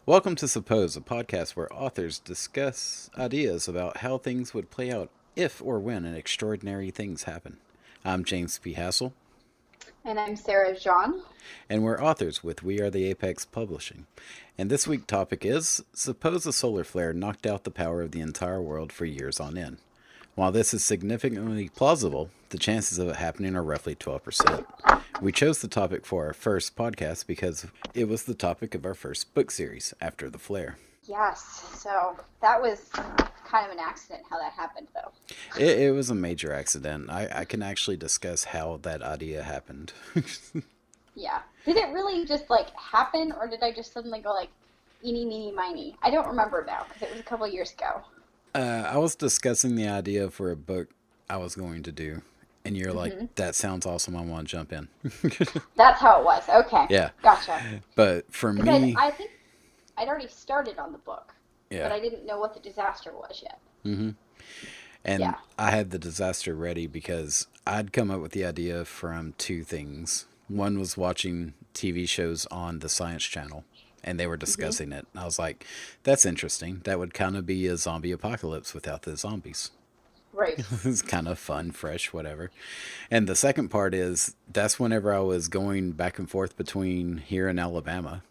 Welcome to Suppose, a podcast where authors discuss ideas about how things would play out if or when an extraordinary things happen. I'm James P. Hassel, And I'm Sarah Jean. and we're authors with We Are the Apex Publishing. And this week's topic is Suppose a solar flare knocked out the power of the entire world for years on end. While this is significantly plausible, the chances of it happening are roughly 12%. We chose the topic for our first podcast because it was the topic of our first book series, After the Flare. Yes, so that was kind of an accident how that happened, though. It was a major accident. I can actually discuss how that idea happened. Yeah. Did it really just, happen, or did I just suddenly go, eeny, meeny, miny? I don't remember now, because it was a couple of years ago. I was discussing the idea for a book I was going to do, and you're like, that sounds awesome. I want to jump in. That's how it was. Okay. Yeah. Gotcha. But for Because me, I think I'd already started on the book, but yeah. I didn't know what the disaster was yet. hmm And Yeah. I had the disaster ready because I'd come up with the idea from two things. One was watching TV shows on the Science Channel, and they were discussing it. And I was like, that's interesting. That would kind of be a zombie apocalypse without the zombies. Right. It's kind of fun, fresh, whatever. And the second part is that's whenever I was going back and forth between here and Alabama.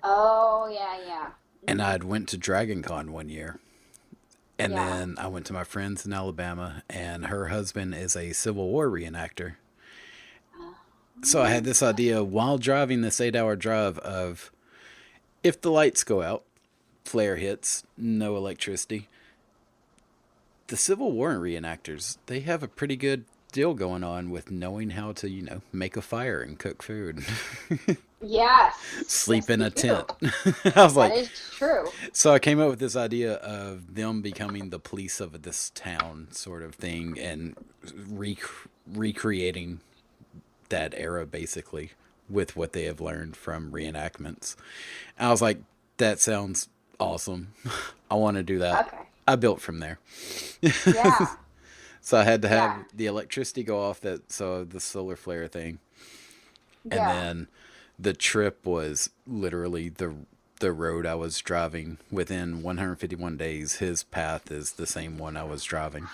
Oh, yeah, yeah. And I'd went to Dragon Con one year. And Yeah. then I went to my friends in Alabama, and her husband is a Civil War reenactor. So I had this idea while driving this 8 hour drive of if the lights go out, flare hits, no electricity. The Civil War reenactors, they have a pretty good deal going on with knowing how to, make a fire and cook food, Yes. sleep Yes, in they a do. tent. I was That like, is true. so I came up with this idea of them becoming the police of this town sort of thing and recreating that era basically with what they have learned from reenactments. I was like, that sounds awesome. I want to do that. Okay. I built from there. Yeah. So I had to have Yeah. the electricity go off the solar flare thing. And Yeah. then the trip was literally the road I was driving within 151 days. His path is the same one I was driving.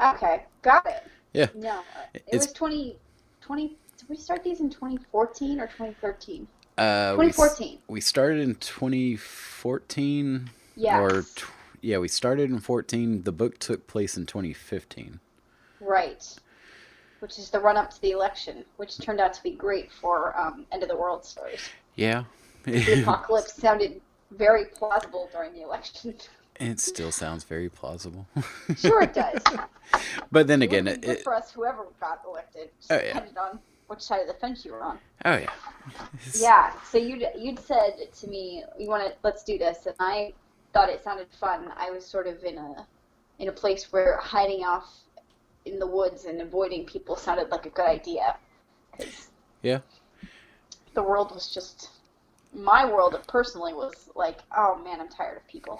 Okay, got it. Yeah. No, it It's was 2020. Did we start these in 2014 or 2013? uh we s- 2014. we started in 2014 or Yes, yeah, we started in 14. The book took place in 2015. right. Which is the run up to the election, which turned out to be great for end of the world stories. Yeah. The apocalypse sounded very plausible during the election. It still sounds very plausible. Sure, it does. But then It would again, have been good it for us, whoever got elected. oh Just yeah. depended on which side of the fence you were on. Oh yeah. It's- Yeah, so you'd said to me, you want to let's do this, and I thought it sounded fun. I was sort of in a place where hiding off in the woods and avoiding people sounded like a good idea because yeah. the world was just my world personally was like, oh man, I'm tired of people.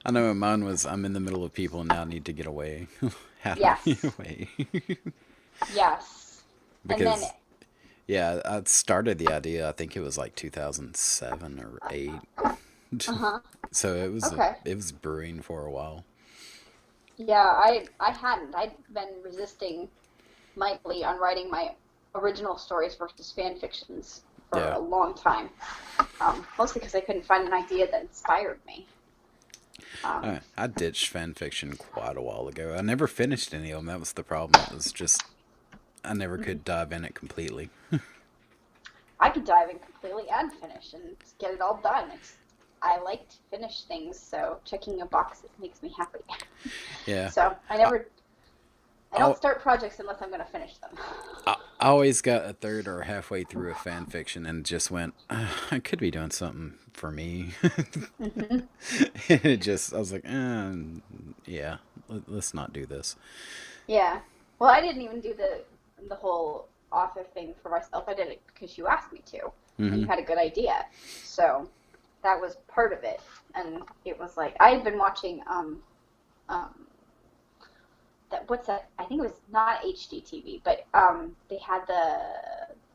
I know mine was I'm in the middle of people and now I need to get away. How do I Yes, get away? yes, and then Because yeah, I started the idea. I think it was like 2007 or 8. uh-huh, So okay. it was brewing for a while. Yeah, I hadn't. I'd been resisting lightly on writing my original stories versus fan fictions for Yeah. a long time. Mostly because I couldn't find an idea that inspired me. Um, I ditched fan fiction quite a while ago. I never finished any of them. That was the problem. It was just I never could dive in it completely. I could dive in completely and finish and get it all done. I like to finish things, so checking a box makes me happy. Yeah. So I, I don't I, start projects unless I'm going to finish them. I always got a third or halfway through a fan fiction and just went, I could be doing something for me. Hmm. I was like, yeah, let's not do this. Yeah. Well, I didn't even do the whole author thing for myself. I did it because you asked me to, and hmm you had a good idea. So that was part of it. And it was like I had been watching um that what's that? I think it was not HGTV, but they had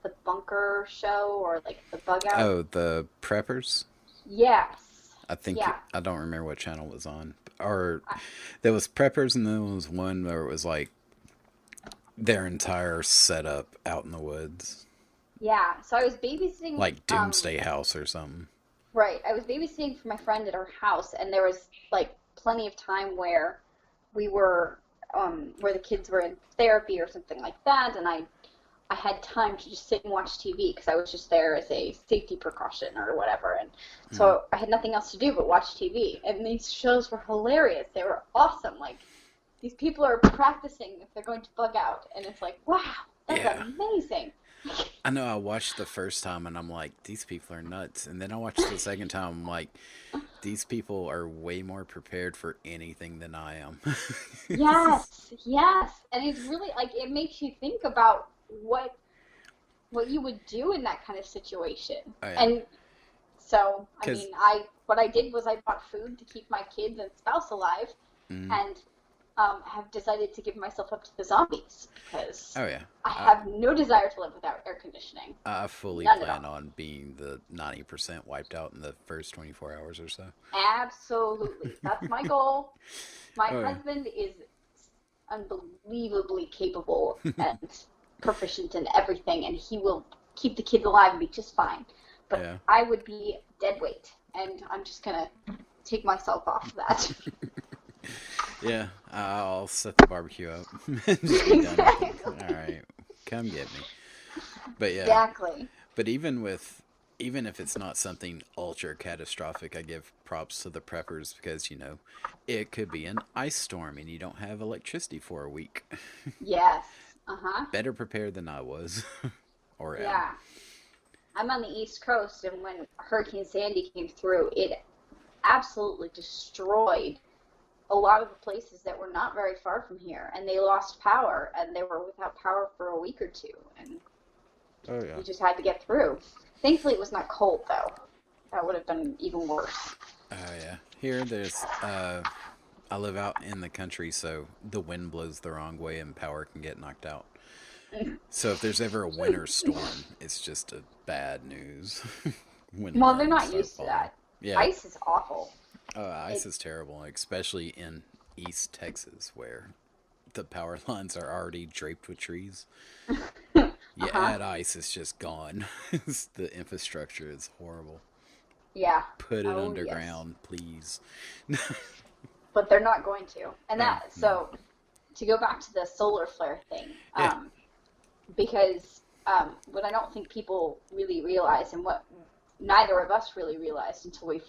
the bunker show or like the bug out. Oh, the preppers. Yes. I think Yeah. I don't remember what channel it was on. Or I, there was preppers, and then there was one where it was like their entire setup out in the woods, yeah. So I was babysitting. like Doomsday House or something. Right. I was babysitting for my friend at her house, and there was like plenty of time where we were, where the kids were in therapy or something like that, and I had time to just sit and watch TV because I was just there as a safety precaution or whatever, and Mm. so I had nothing else to do but watch TV. And these shows were hilarious. They were awesome. Like these people are practicing if they're going to bug out, and it's like, wow, that's Yeah. amazing. I know I watched the first time and I'm like, these people are nuts. And then I watched the second time, I'm like, these people are way more prepared for anything than I am. Yes, yes, and it's really like it makes you think about what what you would do in that kind of situation. Oh, yeah. And so, I Because, mean, I what I did was I bought food to keep my kids and spouse alive, mm, and have decided to give myself up to the zombies because oh, yeah. I I, have no desire to live without air conditioning. I fully None at plan all. on being the 90% wiped out in the first 24 hours or so. Absolutely, that's my goal. My Oh, yeah. husband is unbelievably capable and proficient in everything, and he will keep the kids alive and be just fine. But Yeah. I would be dead weight, and I'm just gonna take myself off that. Yeah, I'll set the barbecue up and just be done with it. Exactly. All right, come get me. But yeah, Exactly. but even if it's not something ultra catastrophic, I give props to the preppers because it could be an ice storm and you don't have electricity for a week. Yes. Uh-huh. Better prepared than I was or am. Yeah. I'm on the East Coast, and when Hurricane Sandy came through, it absolutely destroyed a lot of the places that were not very far from here, and they lost power, and they were without power for a week or two, and Oh yeah. we just had to get through. Thankfully, it was not cold, though. That would have been even worse. Oh yeah. Here, I live out in the country, so the wind blows the wrong way and power can get knocked out. So if there's ever a winter storm, it's just a bad news when Well, they're limbs not start used to falling. that. Yeah, Ice is awful. ice It, is terrible, especially in East Texas where the power lines are already draped with trees. You uh-huh. add ice, it's just gone. The infrastructure is horrible. Yeah. Put it Oh, yes. underground, please. But they're not going to. And Oh that, no. so to go back to the solar flare thing, Yeah. because what I don't think people really realize, and what neither of us really realized until we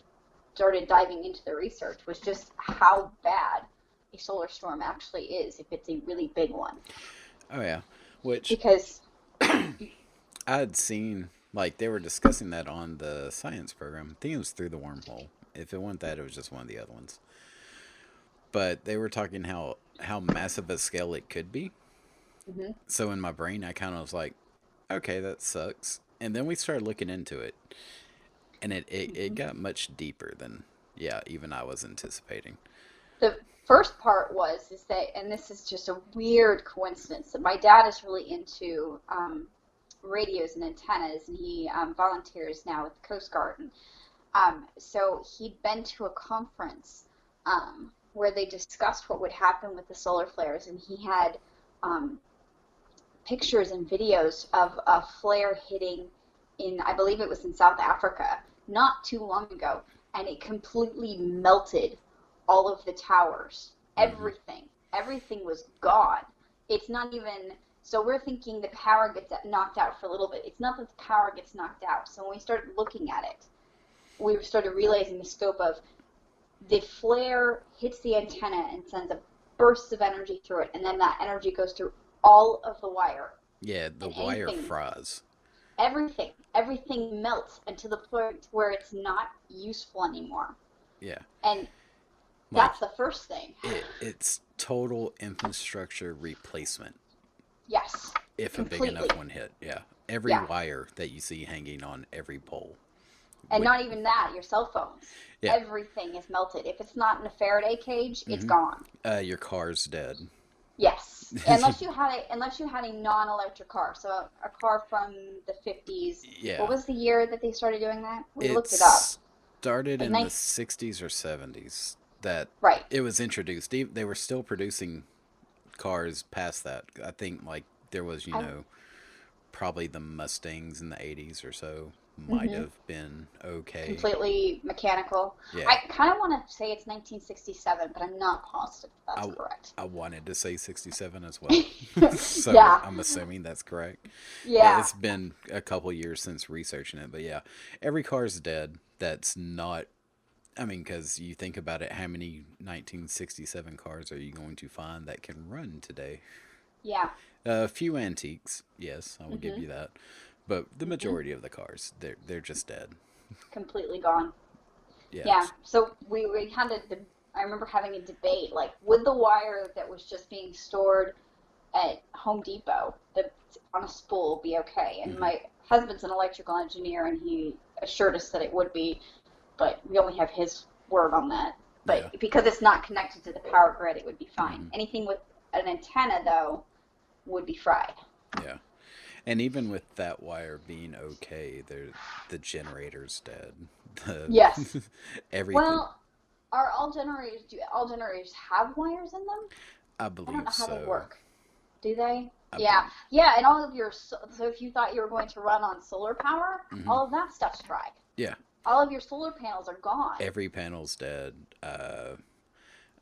started diving into the research, was just how bad a solar storm actually is if it's a really big one. Oh yeah. Which Because, I had seen, like, they were discussing that on the science program. I think it was through the wormhole. If it wasn't that, it was just one of the other ones. But they were talking how massive a scale it could be. mhm, So in my brain, I kind of was like, okay, that sucks. And then we started looking into it, and it mhm. got much deeper than, yeah, even I was anticipating. The first part was is that, and this is just a weird coincidence, that my dad is really into radios and antennas, and he volunteers now with the Coast Guard. And, so he'd been to a conference where they discussed what would happen with the solar flares, and he had um, pictures and videos of a flare hitting in, I believe it was in South Africa, not too long ago, and it completely melted all of the towers. Hmm. Everything was gone. It's not even, so we're thinking the power gets knocked out for a little bit. It's not that the power gets knocked out. So when we started looking at it, we started realizing the scope of the flare hits the antenna and sends a burst of energy through it, and then that energy goes through all of the wire, Yeah, the and wire anything, fries. everything melts until the point where it's not useful anymore. Yeah, And like that's the first thing. it's total infrastructure replacement Yes, if a big enough completely. one hit. Yeah, every Yeah. wire that you see hanging on every pole And would. not even that, your cell phones. Yeah. Everything is melted. If it's not in a Faraday cage, it's Hmm. gone. Your car's dead. Yes, unless you had a non-electric car, so a car from the 50s. Yeah. What was the year that they started doing that? We It looked it up. started Like in the nine, 60s or 70s that right. it was introduced. They were still producing cars past that. I think like there was, I probably the Mustangs in the 80s or so might hmm have been okay. completely mechanical. Yeah. I kind of want to say it's 1967, but I'm not positive if that's I, correct. I wanted to say 67 as well. So Yeah, I'm assuming that's correct. Yeah, yeah, it's been a couple years since researching it, but yeah, every car's dead that's not. I mean, because you think about it, how many 1967 cars are you going to find that can run today? yeah. A few antiques, yes, I will give hmm you that, but the hmm majority of the cars, they're just dead. Completely gone. Yeah. Yeah. So we had I remember having a debate like, would the wire that was just being stored at Home Depot that's on a spool be okay? And Hmm. my husband's an electrical engineer, and he assured us that it would be, but we only have his word on that. Yeah. But because it's not connected to the power grid, it would be fine. Hmm. Anything with an antenna, though, would be fried. Yeah. And even with that wire being okay, the generator's dead. The Yes. everything. Well, are all generators, do all generators have wires in them? I I don't believe know how they so. work. Do they? I Yeah. believe. Yeah, and all of your, so if you thought you were going to run on solar power, Hmm. all of that stuff's fried. Yeah. All of your solar panels are gone. Every panel's dead.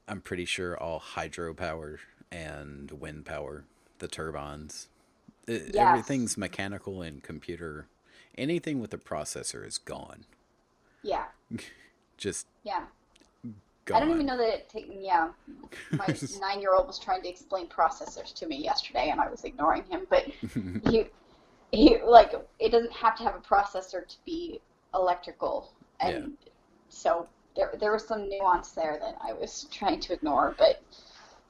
I'm pretty sure all hydropower and wind power, the turbines, Yes. everything's mechanical and computer. Anything with a processor is gone. Yeah. Just Yeah. I don't even gone. know that yeah. My 9-year-old was trying to explain processors to me yesterday, and I was ignoring him. But he, like, it doesn't have to have a processor to be electrical. Yeah. And so there was some nuance there that I was trying to ignore, but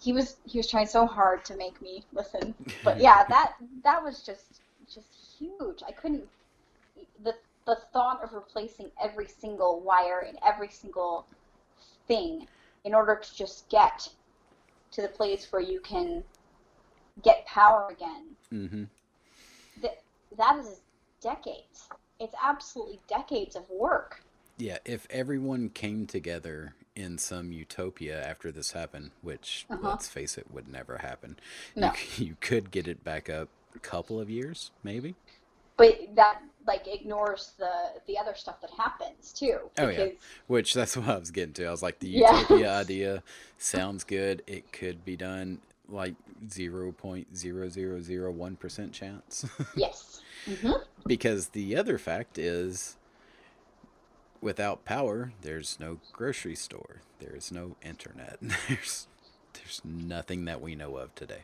he was trying so hard to make me listen. But yeah, that was just huge. I couldn't the the thought of replacing every single wire and every single thing in order to just get to the place where you can get power again. Hmm. That that is decades. It's absolutely decades of work. Yeah, if everyone came together in some utopia after this happened, which Uh-huh. let's face it would never happen, you No. you could get it back up a couple of years, maybe. But that like ignores the other stuff that happens too Oh yeah, because which that's what I was getting to. I was like, the utopia yes. idea sounds good. It could be done like 0.0001% chance. Yes. Mhm. Because the other fact is, without power, there's no grocery store. There's no internet. There's nothing that we know of today.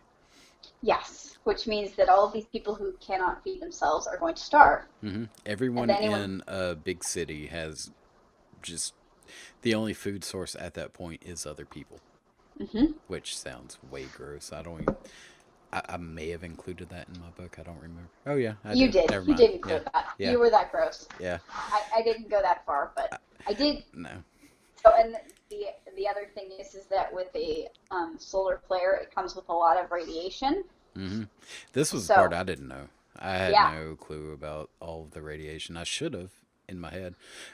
Yes, which means that all of these people who cannot feed themselves are going to starve. And Everyone anyone in a big city has just the only food source at that point is other people, mhm. which sounds way gross. I don't even. I may have included that in my book. I don't remember. Oh yeah, I You did. did. Never You mind. did Yeah, include that. yeah, You were that gross. yeah. I didn't go that far, but I did. No. So, and the other thing is that with a solar flare, it comes with a lot of radiation. Hmm. This was the part So, I didn't know. I had yeah. no clue about all of the radiation. I should have in my head,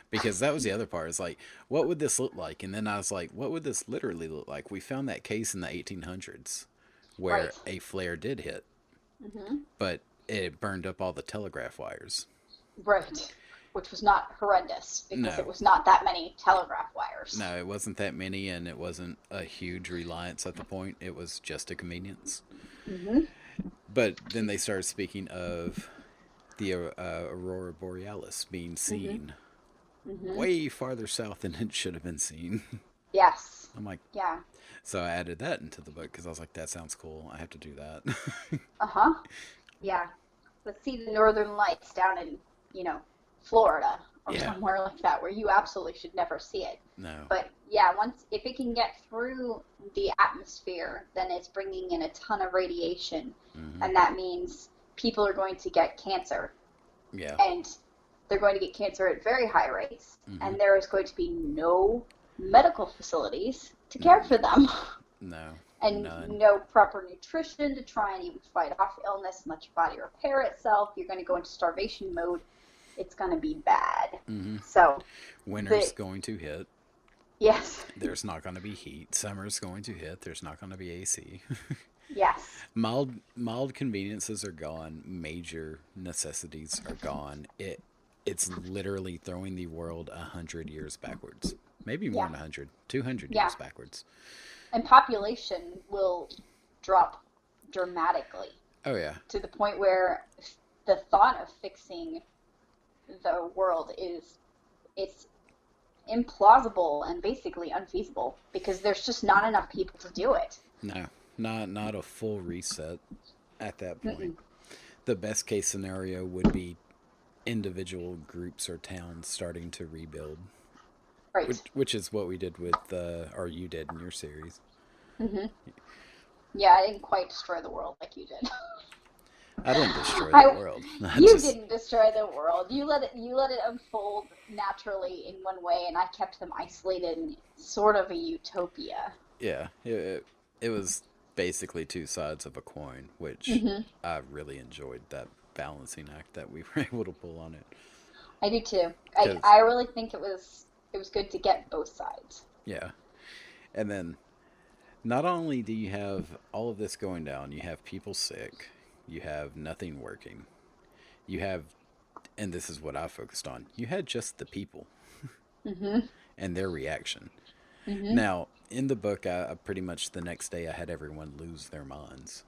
because that was the other part. It's like, what would this look like? And then I was like, what would this literally look like? We found that case in the 1800s where Right. a flare did hit, hmm but it burned up all the telegraph wires. Right. Which was not horrendous because it No, was not that many telegraph wires. no, it wasn't that many, and it wasn't a huge reliance at the point. It was just a convenience. hmm But then they started speaking of the aurora borealis being hmm seen hmm way farther south than it should have been seen. Yes. I'm like, Yeah. so I added that into the book because I was like, that sounds cool. I have to do that. Uh-huh. Yeah. Let's see the northern lights down in, Florida or Yeah, somewhere like that where you absolutely should never see it. no. But yeah, once if it can get through the atmosphere, then it's bringing in a ton of radiation, Hmm. and that means people are going to get cancer, Yeah. and they're going to get cancer at very high rates, Hmm. and there is going to be no medical facilities to care No, for them. no. and None. no proper nutrition to try and even fight off illness and let your body repair itself. You're going to go into starvation mode. It's going to be bad. Hmm. So, Winter's the going to hit. yes, There's not going to be heat. Summer's going to hit. There's not going to be AC. yes, Mild conveniences are gone. Major necessities are gone. It's literally throwing the world 100 years backwards. Maybe more yeah, than 100, 200 yeah. years backwards. And population will drop dramatically Oh yeah, to the point where the thought of fixing the world it's implausible and basically unfeasible because there's just not enough people to do it. no, not a full reset at that point. Mm-mm. The best case scenario would be individual groups or towns starting to rebuild, Right. which is what we did with, or you did in your series. Hmm. Yeah, I didn't quite destroy the world like you did. I didn't destroy the I world. I You just, didn't destroy the world. You let it unfold naturally in one way, and I kept them isolated in sort of a utopia. yeah, it was basically two sides of a coin, which Hmm. I really enjoyed that balancing act that we were able to pull on it. I do too. I Because, I really think it was good to get both sides. yeah. And then not only do you have all of this going down, you have people sick, you have nothing working, you have, and this is what I focused on, you had just the people Hmm. and their reaction. Hmm. Now, in the book, I pretty much the next day I had everyone lose their minds.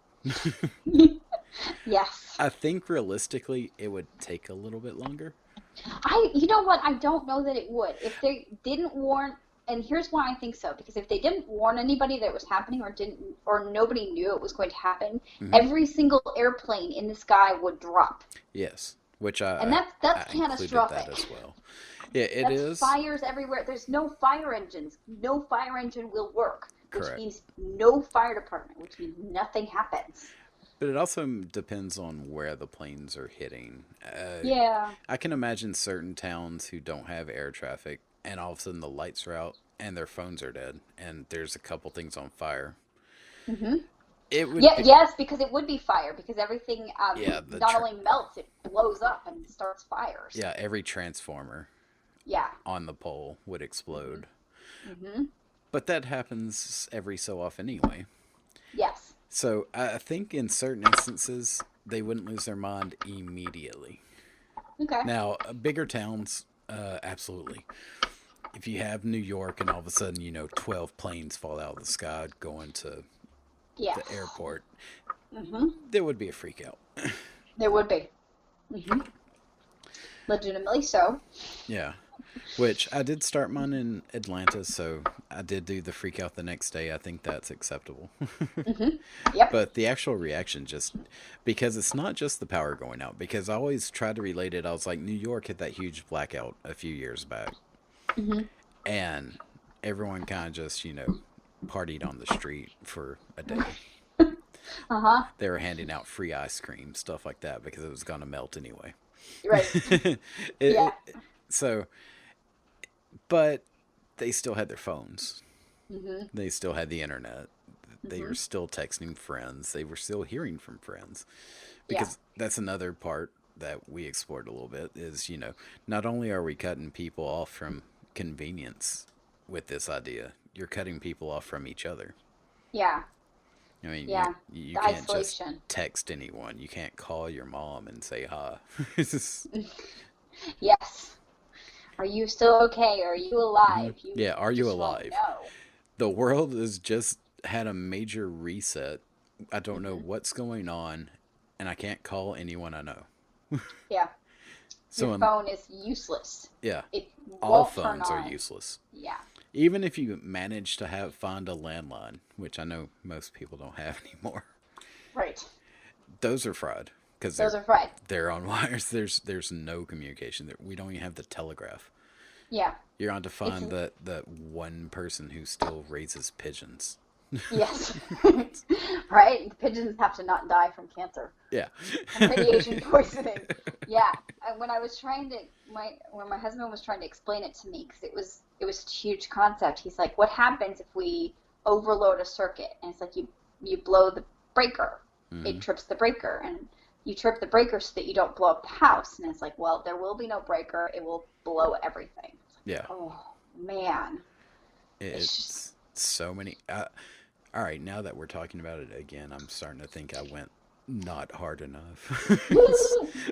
Yes. I think realistically it would take a little bit longer. You know what? I don't know that it would. If they didn't warn, and here's why I think so, because if they didn't warn anybody that it was happening or nobody knew it was going to happen, Hmm. every single airplane in the sky would drop. Yes, which And that's I included that catastrophic. as well. Yeah, it That's is. fires everywhere. There's no fire engines. No fire engine will work, which Correct. means no fire department, which means nothing happens. But it also depends on where the planes are hitting. Yeah. I can imagine certain towns who don't have air traffic, and all of a sudden the lights are out and their phones are dead, and there's a couple things on fire. Hmm. It would Yeah, be, yes, because it would be fire, because everything yeah, not only melts, it blows up and starts fires. yeah, every transformer Yeah. on the pole would explode. Hmm. But that happens every so often anyway. Yes. So I think in certain instances they wouldn't lose their mind immediately. Okay. Now, bigger towns, absolutely. If you have New York and all of a sudden, 12 planes fall out of the sky going to Yes. the airport, Hmm. there would be a freak out. There would be. Hmm. Legitimately so. Yeah. Which I did start mine in Atlanta, so I did do the freak out the next day. I think that's acceptable. Hmm. Yep. But the actual reaction just, because it's not just the power going out, because I always tried to relate it. I was like, New York had that huge blackout a few years back, Hmm. and everyone kind of just, partied on the street for a day. Uh-huh. They were handing out free ice cream, stuff like that, because it was going to melt anyway. Right. it, Yeah. so, but they still had their phones. Hmm. They still had the internet. They Hmm. were still texting friends. They were still hearing from friends. Yeah. Because that's another part that we explored a little bit is, not only are we cutting people off from convenience with this idea, you're cutting people off from each other. Yeah. I mean, Yeah. you The can't just isolation. text anyone. You can't call your mom and say hi. It's just- Yes. Are you still okay? Are you alive? You Yeah, are you just won't alive? know. The world has just had a major reset. I don't know Hmm. what's going on, and I can't call anyone I know. Yeah. Your So, phone is useless. yeah, It all won't turn phones are on. useless. Yeah. Even if you manage to find a landline, which I know most people don't have anymore, Right. those are fried because Those are fried. they're on wires. There's no communication. We don't even have the telegraph. Yeah. You're on to It's find the one person who still raises pigeons. yes. Right? The pigeons have to not die from cancer Yeah. and radiation poisoning. Yeah. And when I was trying to when my husband was trying to explain it to me because it was a huge concept. He's like, "What happens if we overload a circuit, and it's like you blow the breaker, Hmm. it trips the breaker, and you trip the breaker so that you don't blow up the house. And it's like, well, there will be no breaker, it will blow everything. It's Yeah. like, oh man, it's just, It's so many. All right, now that we're talking about it again, I'm starting to think I went not hard enough.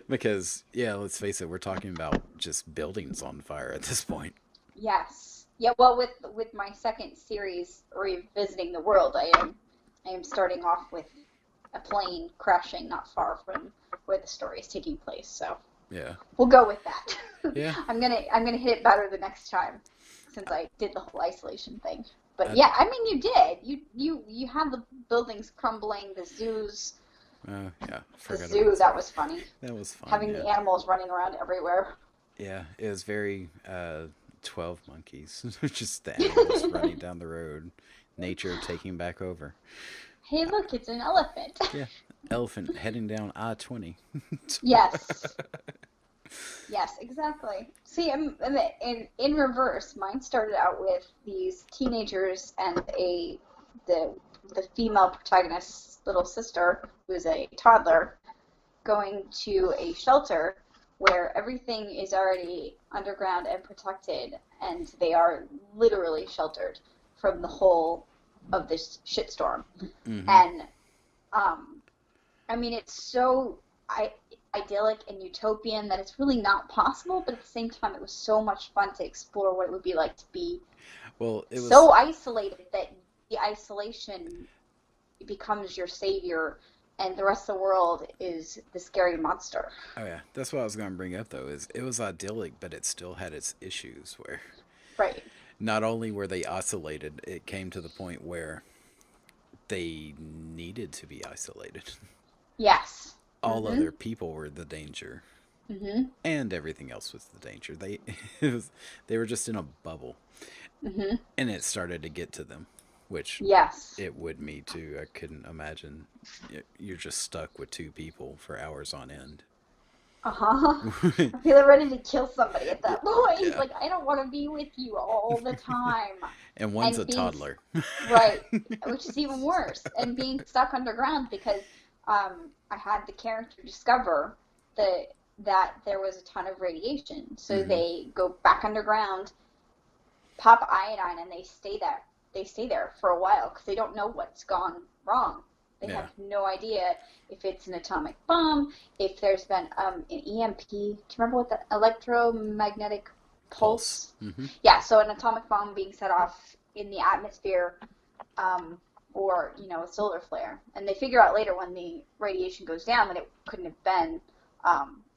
Because, yeah, let's face it, we're talking about just buildings on fire at this point. yes, yeah. Well, with my second series, revisiting the world, I am starting off with a plane crashing not far from where the story is taking place. So Yeah. we'll go with that. Yeah. I'm gonna hit it better the next time, since I did the whole isolation thing. But I, yeah, I mean, you did. You had the buildings crumbling, yeah, the forgot zoo. about That that. was funny. That was fun, Having yeah. the animals running around everywhere. Yeah, it was very 12 monkeys. Just the animals running down the road. Nature taking back over. Hey, look, it's an elephant. Yeah, elephant heading down I-20. Yes. Yes, exactly. See, in reverse, mine started out with these teenagers and the the female protagonist's little sister, who is a toddler, going to a shelter where everything is already underground and protected, and they are literally sheltered from the whole of this shitstorm. Hmm. And um, I mean, it's so idyllic and utopian that it's really not possible, but at the same time, it was so much fun to explore what it would be like to be Well, it was. so isolated that the isolation becomes your savior, and the rest of the world is the scary monster. Oh yeah, that's what I was going to bring up though. Is it was idyllic, but it still had its issues. Where Right. not only were they isolated, it came to the point where they needed to be isolated. Yes. All Mhm. other people were the danger, Mhm. and everything else was the danger. It was, they were just in a bubble, Mhm. and it started to get to them, which Yes. it would me too. I couldn't imagine you're just stuck with two people for hours on end. Uh-huh. I feel like ready to kill somebody at Yeah, that point. yeah. Like, I don't want to be with you all the time. And one's And a being toddler. right, which is even worse, and being stuck underground because I had the character discover that there was a ton of radiation. So Hmm. they go back underground, pop iodine, and they stay there. They stay there for a while because they don't know what's gone wrong. They Yeah. have no idea if it's an atomic bomb, if there's been an EMP. Do you remember what the electromagnetic Pulse. pulse? Hmm. Yeah, so an atomic bomb being set off in the atmosphere, um, or a solar flare. And they figure out later when the radiation goes down that it couldn't have been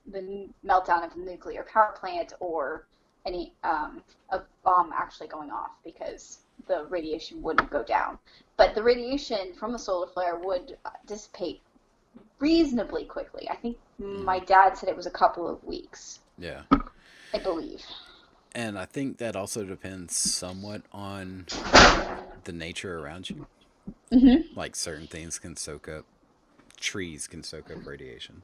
the meltdown of the nuclear power plant or any a bomb actually going off because the radiation wouldn't go down. But the radiation from the solar flare would dissipate reasonably quickly. I think my Hmm. dad said it was a couple of weeks, Yeah. I believe. And I think that also depends somewhat on the nature around you. Hmm. Like certain things can soak up, trees can soak up radiation.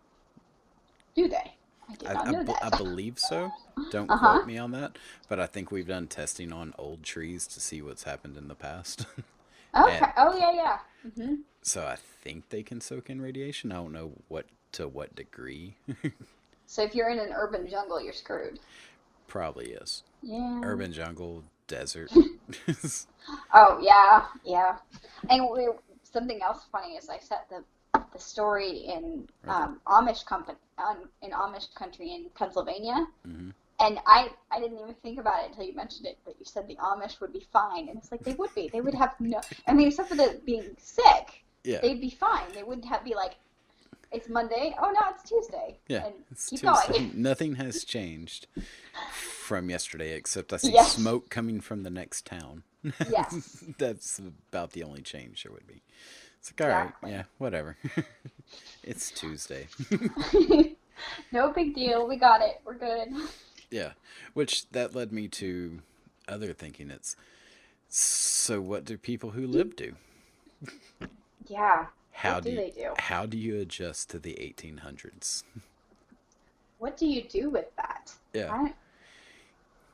Do they? I did not know I that. believe so. Don't quote Uh-huh. me on that, but I think we've done testing on old trees to see what's happened in the past. And Okay. Oh yeah, yeah. Hmm. so I think they can soak in radiation. I don't know what degree. So if you're in an urban jungle, you're screwed. Probably is. Yeah. Urban jungle, desert. Oh yeah, yeah. And something else funny is I set the story in Okay. Amish company in Amish country in Pennsylvania, Hmm. and I didn't even think about it until you mentioned it. But you said the Amish would be fine, and it's like they would be. They would have no. I mean, except for the being sick, Yeah. they'd be fine. They wouldn't have be like it's Monday. Oh no, it's Tuesday, Yeah. and It's keep Tuesday. going. Nothing has changed from yesterday except I see Yes. smoke coming from the next town. Yes. That's about the only change there would be. It's like, all right, Exactly. yeah, whatever. It's Tuesday. No big deal. We got it. We're good. Yeah, which that led me to other thinking. It's so what do people who live do? Yeah. How What do do you, they do? how do you adjust to the 1800s? What do you do with that? Yeah, I,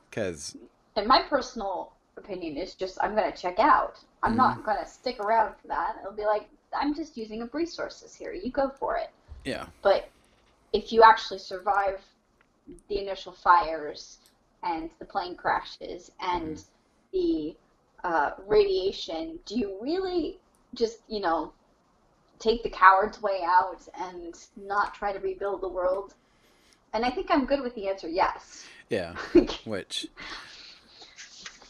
because in my personal opinion is just I'm gonna check out. I'm Hmm. not gonna stick around for that. It'll be like I'm just using up resources here. You go for it. Yeah. But if you actually survive the initial fires and the plane crashes Hmm. and the radiation, do you really just, take the coward's way out and not try to rebuild the world? And I think I'm good with the answer yes. Yeah. Which.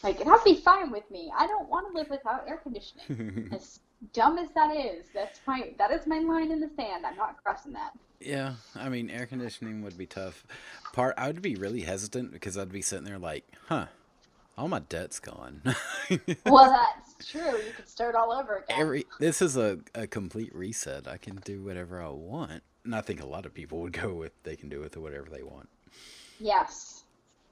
Like, that'd be fine with me. I don't want to live without air conditioning. As dumb as that is my line in the sand. I'm not crossing that. Yeah, I mean, air conditioning would be tough. I would be really hesitant because I'd be sitting there like, huh, all my debt's gone. Well, that's true. You could start all over again. This is a complete reset. I can do whatever I want. And I think a lot of people would go with they can do with whatever they want. Yes,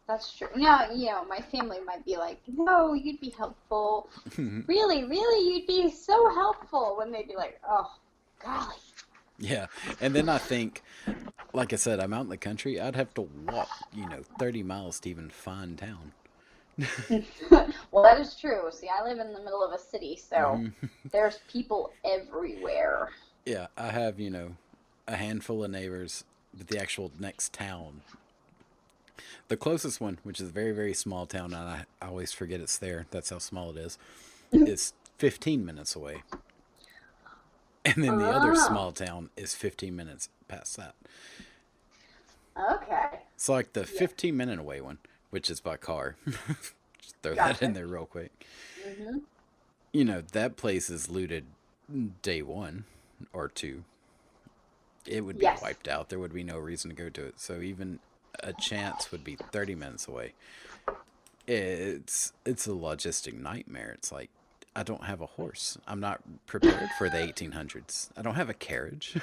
that's true. Now, my family might be like, no, you'd be helpful. Really, really, you'd be so helpful. When they'd be like, oh, golly. Yeah, and then I think, like I said, I'm out in the country. I'd have to walk, 30 miles to even find town. Well, that is true. See, I live in the middle of a city, so Hmm. there's people everywhere. Yeah, I have, a handful of neighbors, but the actual next town, the closest one, which is a very, very small town, and I always forget it's there. That's how small it is 15 minutes away. And then the other Oh, small town is 15 minutes past that. okay. It's like the Yeah, 15-minute away one, which is by car. Just throw that in gotcha. there real quick. Hmm. That place is looted day one or two. It would be Yes. wiped out. There would be no reason to go to it. So even a chance would be 30 minutes away. It's a logistic nightmare. It's like I don't have a horse. I'm not prepared for the 1800s. I don't have a carriage.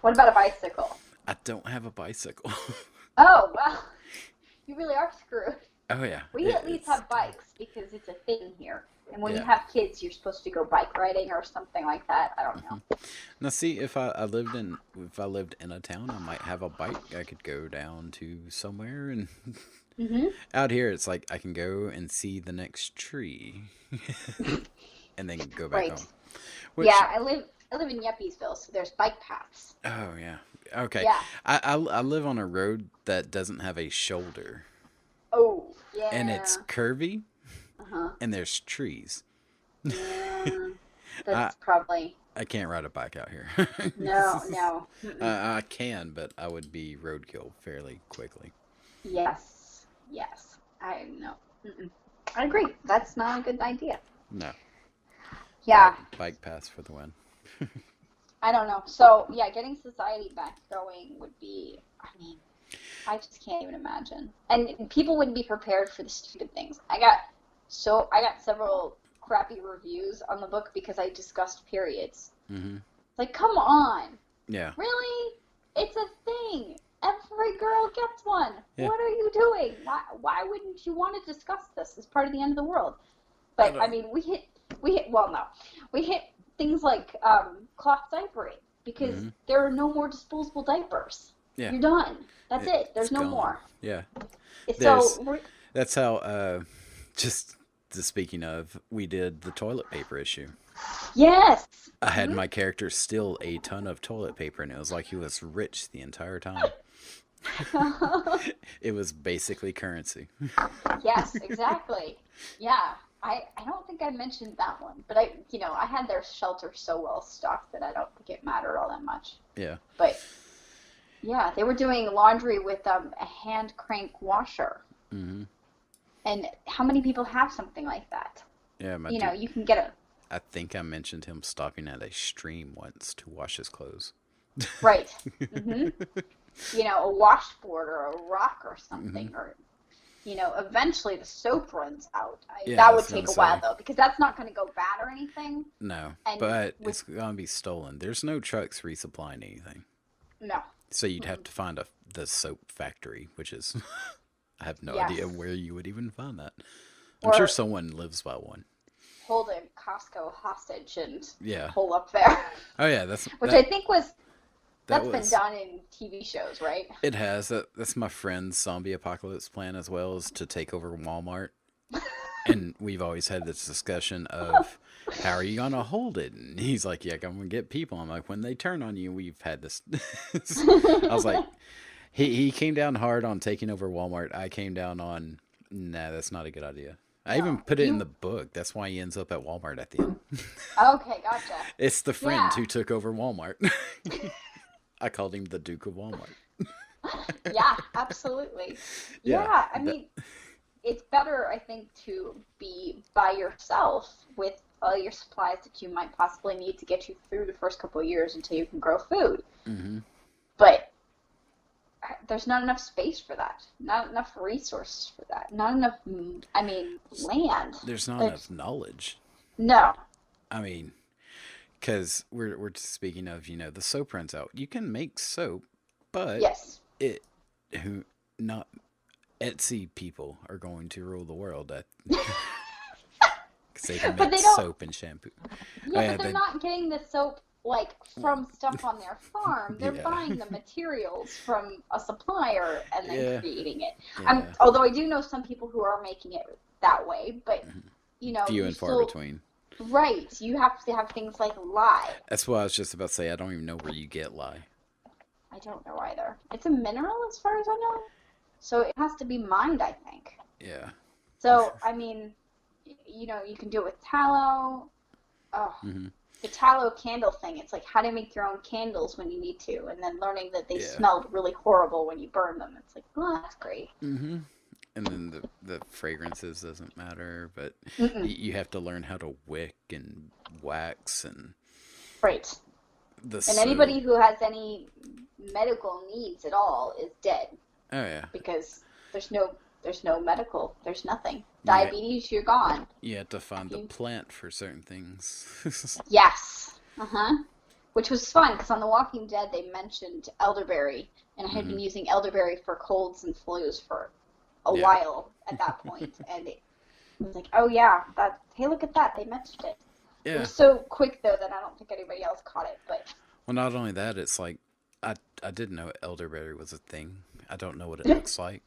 What about a bicycle? I don't have a bicycle. Oh, well, you really are screwed. Oh yeah, We at least it's have bikes because it's a thing here. And when you yeah. have kids, you're supposed to go bike riding or something like that. I don't Hmm. know. Now see, if I lived in a town, I might have a bike. I could go down to somewhere, and Hmm. out here it's like I can go and see the next tree, and then go back Right. home. Yeah, Which I live in Yuppiesville, so there's bike paths. oh yeah, okay. Yeah. I live on a road that doesn't have a shoulder, Oh, and it's yeah. curvy, Uh-huh. and there's trees. Yeah. I That's probably I can't ride a bike out here. no, no. Mm-mm. I can, but I would be roadkill fairly quickly. Yes. Yes. I know. Mm-mm. I agree. That's not a good idea. No, Yeah. bike pass for the win. I don't know. So, yeah, getting society back going would be, I mean, I just can't even imagine. And people wouldn't be prepared for the stupid things. I got several crappy reviews on the book because I discussed periods. Hmm. It's like, come on. Yeah, Really? It's a thing. Every girl gets one. yeah. What are you doing? Why wouldn't you want to discuss this as part of the end of the world? I But I don't. mean, well, no, we hit things like cloth diapering because Hmm. there are no more disposable diapers. Yeah, You're done. That's it. it's There's no gone. more. Yeah, So there's. That's how. Just speaking of, we did the toilet paper issue. yes. I had Hmm. my character steal a ton of toilet paper, and it was like he was rich the entire time. It was basically currency. Yes, exactly. Yeah. I don't think I mentioned that one, but I had their shelter so well stocked that I don't think it mattered all that much. Yeah. But yeah, they were doing laundry with a hand crank washer. Hmm. And how many people have something like that? Yeah, my dude. You can get a I think I mentioned him stopping at a stream once to wash his clothes. right. Hmm. A washboard or a rock or Hmm. something, or eventually the soap runs out. Yeah, I That would was gonna take a while say though, because that's not going to go bad or anything. no, And but with it's gonna be stolen. There's no trucks resupplying anything, no, so you'd have mm-mm. to find the soap factory, which is I have no idea Yes, where you would even find that. I'm sure or someone lives by one. hold a Costco hostage and Yeah. hole up there, Oh yeah, that's which I that. think That that's been was. done in TV shows, right? It has. That's my friend's zombie apocalypse plan as well, is to take over Walmart And we've always had this discussion of how are you gonna hold it? And he's like, yeah, I'm gonna get people. I'm like, when they turn on you, we've had this. I was like, he came down hard on taking over Walmart. I came down on, nah, that's not a good idea. I even No, put it in you. the book. That's why he ends up at Walmart at the end. Okay, gotcha. It's the friend Yeah, who took over Walmart. I called him the Duke of Walmart. yeah, absolutely. Yeah, Yeah, I that. mean, it's better, I think, to be by yourself with all your supplies that you might possibly need to get you through the first couple of years until you can grow food. Hmm. But there's not enough space for that, not enough resources for that, not enough, I mean, land. There's not enough There's, knowledge. no, I mean, because we're speaking of the soap runs out. You can make soap, but yes. it who not Etsy people are going to rule the world at because they can But make they don't, soap and shampoo. Oh yeah, yeah, but they're they not getting the soap like from stuff on their farm. They're yeah buying the materials from a supplier and then yeah creating it. yeah Although I do know some people who are making it that way, but few you and far still, between. right, you have to have things like lye. That's what I was just about to say. I don't even know where you get lye. I don't know either. It's a mineral as far as I know. So it has to be mined, I think. Yeah. So, I mean, you can do it with tallow. Oh, Hmm. the tallow candle thing. It's like how to make your own candles when you need to, and then learning that they Yeah. smelled really horrible when you burn them. It's like, well, that's great. Hmm. And then the fragrances doesn't matter, but Mm-mm. you have to learn how to wick and wax and Right. the And soap. anybody who has any medical needs at all is dead Oh yeah. because there's no medical. There's nothing. You ha- Diabetes, you're gone. you have to find the You, plant for certain things. yes. Uh-huh. Which was fun because on The Walking Dead they mentioned elderberry, and I had Hmm. been using elderberry for colds and flus for a Yeah. while at that point, and it was like, oh yeah, that. Hey, look at that! They mentioned it. It Yeah. was so quick though that I don't think anybody else caught it. But Well, not only that, it's like I didn't know elderberry was a thing. I don't know what it looks like.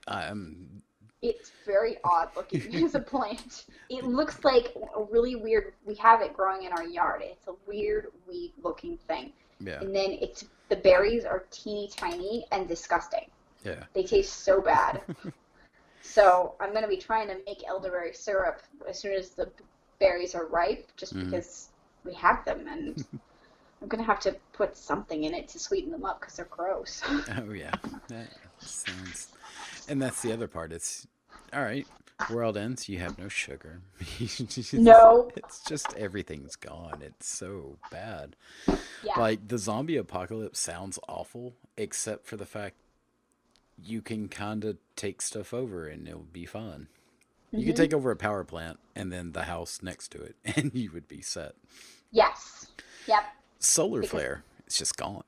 I'm it's very odd looking as a plant. It looks like a really weird. We have it growing in our yard. It's a weird, weed looking thing, yeah and then the berries are teeny tiny and disgusting. yeah. They taste so bad. So I'm going to be trying to make elderberry syrup as soon as the berries are ripe, just Hmm. because we have them, and I'm going to have to put something in it to sweeten them up because they're gross. Oh yeah. That sounds. And that's the other part. It's all right. World ends. You have no sugar. No. It's just everything's gone. It's so bad. Yeah. Like the zombie apocalypse sounds awful, except for the fact you can kind of take stuff over and it'll be fun. You could Hmm. take over a power plant and then the house next to it, and you would be set. Yes. Yep. Solar Because flare, it's just gone.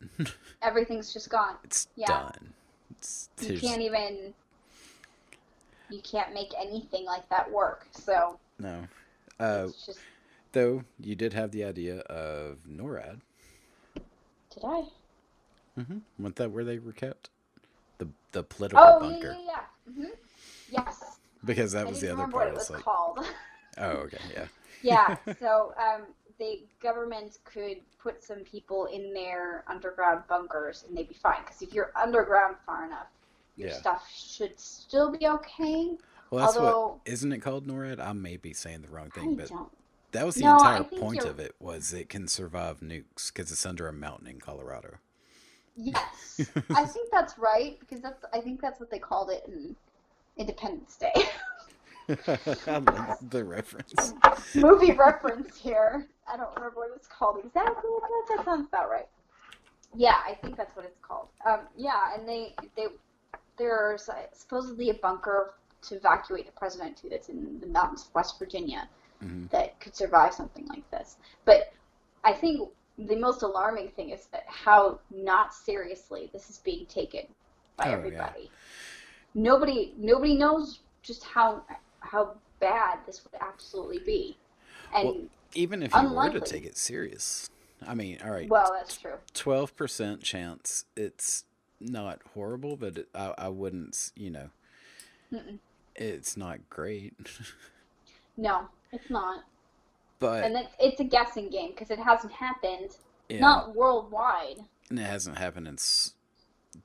everything's just gone. It's Yeah. done. It's You there's can't even, you can't make anything like that work. So no. Uh, it's just, though you did have the idea of NORAD. did I? Wasn't that where they were kept? The political Oh, yeah, bunker. yeah, yeah. Yes. Because that I was the didn't other remember what part. it It's was like, called. oh, okay, yeah. Yeah, so the government could put some people in their underground bunkers and they'd be fine. Because if you're underground far enough, your Yeah. stuff should still be okay. Well, that's what, Although, isn't it called NORAD? I may be saying the wrong thing, I but don't. that was the No, I entire think point you're. of it was it can survive nukes because it's under a mountain in Colorado. Yes, I think that's right because I think that's what they called it in Independence Day. I like the reference. Movie reference here. I don't remember what it's called exactly, but that sounds about right. Yeah, I think that's what it's called. Yeah, and there's supposedly a bunker to evacuate the president to that's in the mountains of West Virginia Hmm. that could survive something like this. But I think the most alarming thing is that how not seriously this is being taken by Oh yeah. everybody. Nobody knows just how bad this would absolutely be, Well, and even if you were to unlikely. take it serious, I mean, all right, Well, that's true. 12% chance. It's not horrible, but I wouldn't. Mm-mm. It's not great. No, it's not. But And it's a guessing game because it hasn't happened, yeah, not worldwide. and it hasn't happened in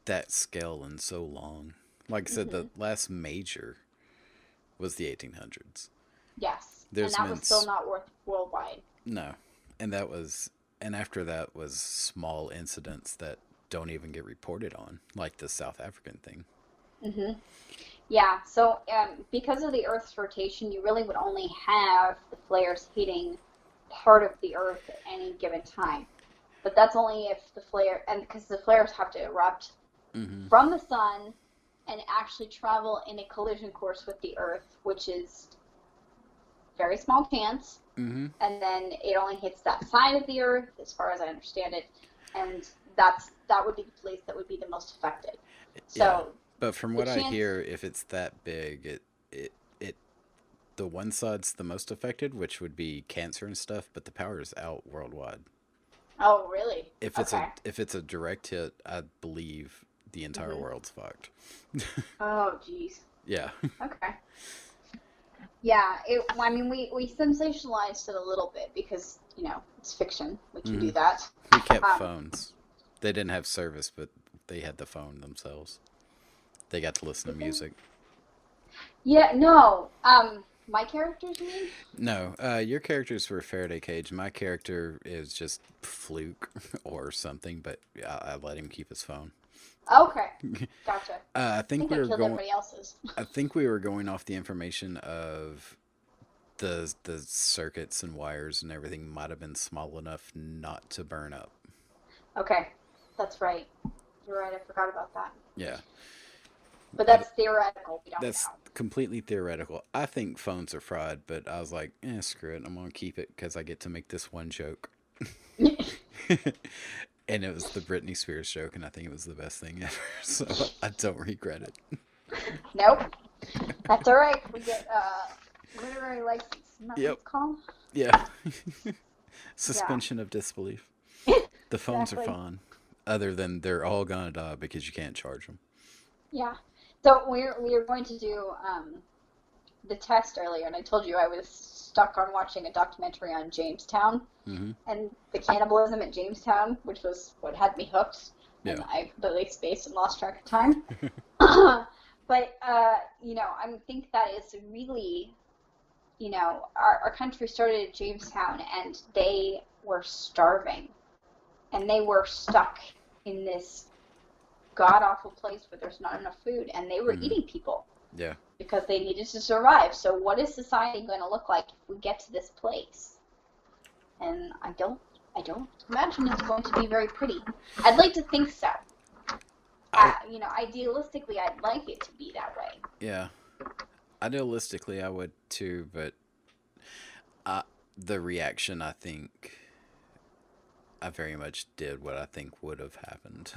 that scale in so long. Like I said, Hmm. the last major was the 1800s. Yes, and There's that been was still not worth worldwide. no, and that was, and after that was small incidents that don't even get reported on, like the South African thing. Hmm. Yeah, so because of the Earth's rotation, you really would only have the flares hitting part of the Earth at any given time. But that's only if the flare, and because the flares have to erupt Mm-hmm. from the sun and actually travel in a collision course with the Earth, which is very small chance. Mm-hmm. And then it only hits that side of the Earth, as far as I understand it, and that would be the place that would be the most affected. Yeah, So but from the what I chance, hear, if it's that big, it the one side's the most affected, which would be cancer and stuff. But the power is out worldwide. oh really? Okay. If it's a direct hit, I believe the entire Hmm. world's fucked. Oh geez. Yeah, Okay. Yeah. I mean, we sensationalized it a little bit because it's fiction. We can hmm do that. we kept Um, phones. They didn't have service, but they had the phone themselves. They got to listen to did they? music. Yeah. No. My characters, you mean? No, your characters were Faraday Cage. My character is just Fluke or something, but I let him keep his phone. Okay. Gotcha. I I think think we I were killed going. everybody else's. I think we were going off the information of the circuits and wires and everything might have been small enough not to burn up. Okay. That's right. You're right. I forgot about that. Yeah, But I, that's theoretical. We don't that's completely theoretical. I think phones are fried, but I was like, screw it. I'm gonna keep it because I get to make this one joke. know. And it was the Britney Spears joke, and I think it was the best thing ever. So I don't regret it. Nope. That's all right. We get literary license. Isn't that what Yep. it's called? Yeah. Yeah. Suspension of disbelief. The phones are Exactly. fine, other than they're all gonna die because you can't charge them. Yeah. So we were going to do the test earlier, and I told you I was stuck on watching a documentary on Jamestown Mm-hmm. and the cannibalism at Jamestown, which was what had me hooked, and Yeah. I completely spaced and lost track of time. But I think that is really, our country started at Jamestown, and they were starving, and they were stuck in this god awful place where there's not enough food, and they were Mm-hmm. eating people Yeah. because they needed to survive. So what is society going to look like if we get to this place? And I don't imagine it's going to be very pretty. I'd like to think so. I Idealistically, I'd like it to be that way. yeah. Idealistically, I would too, but I, the reaction, I think I very much did what I think would have happened.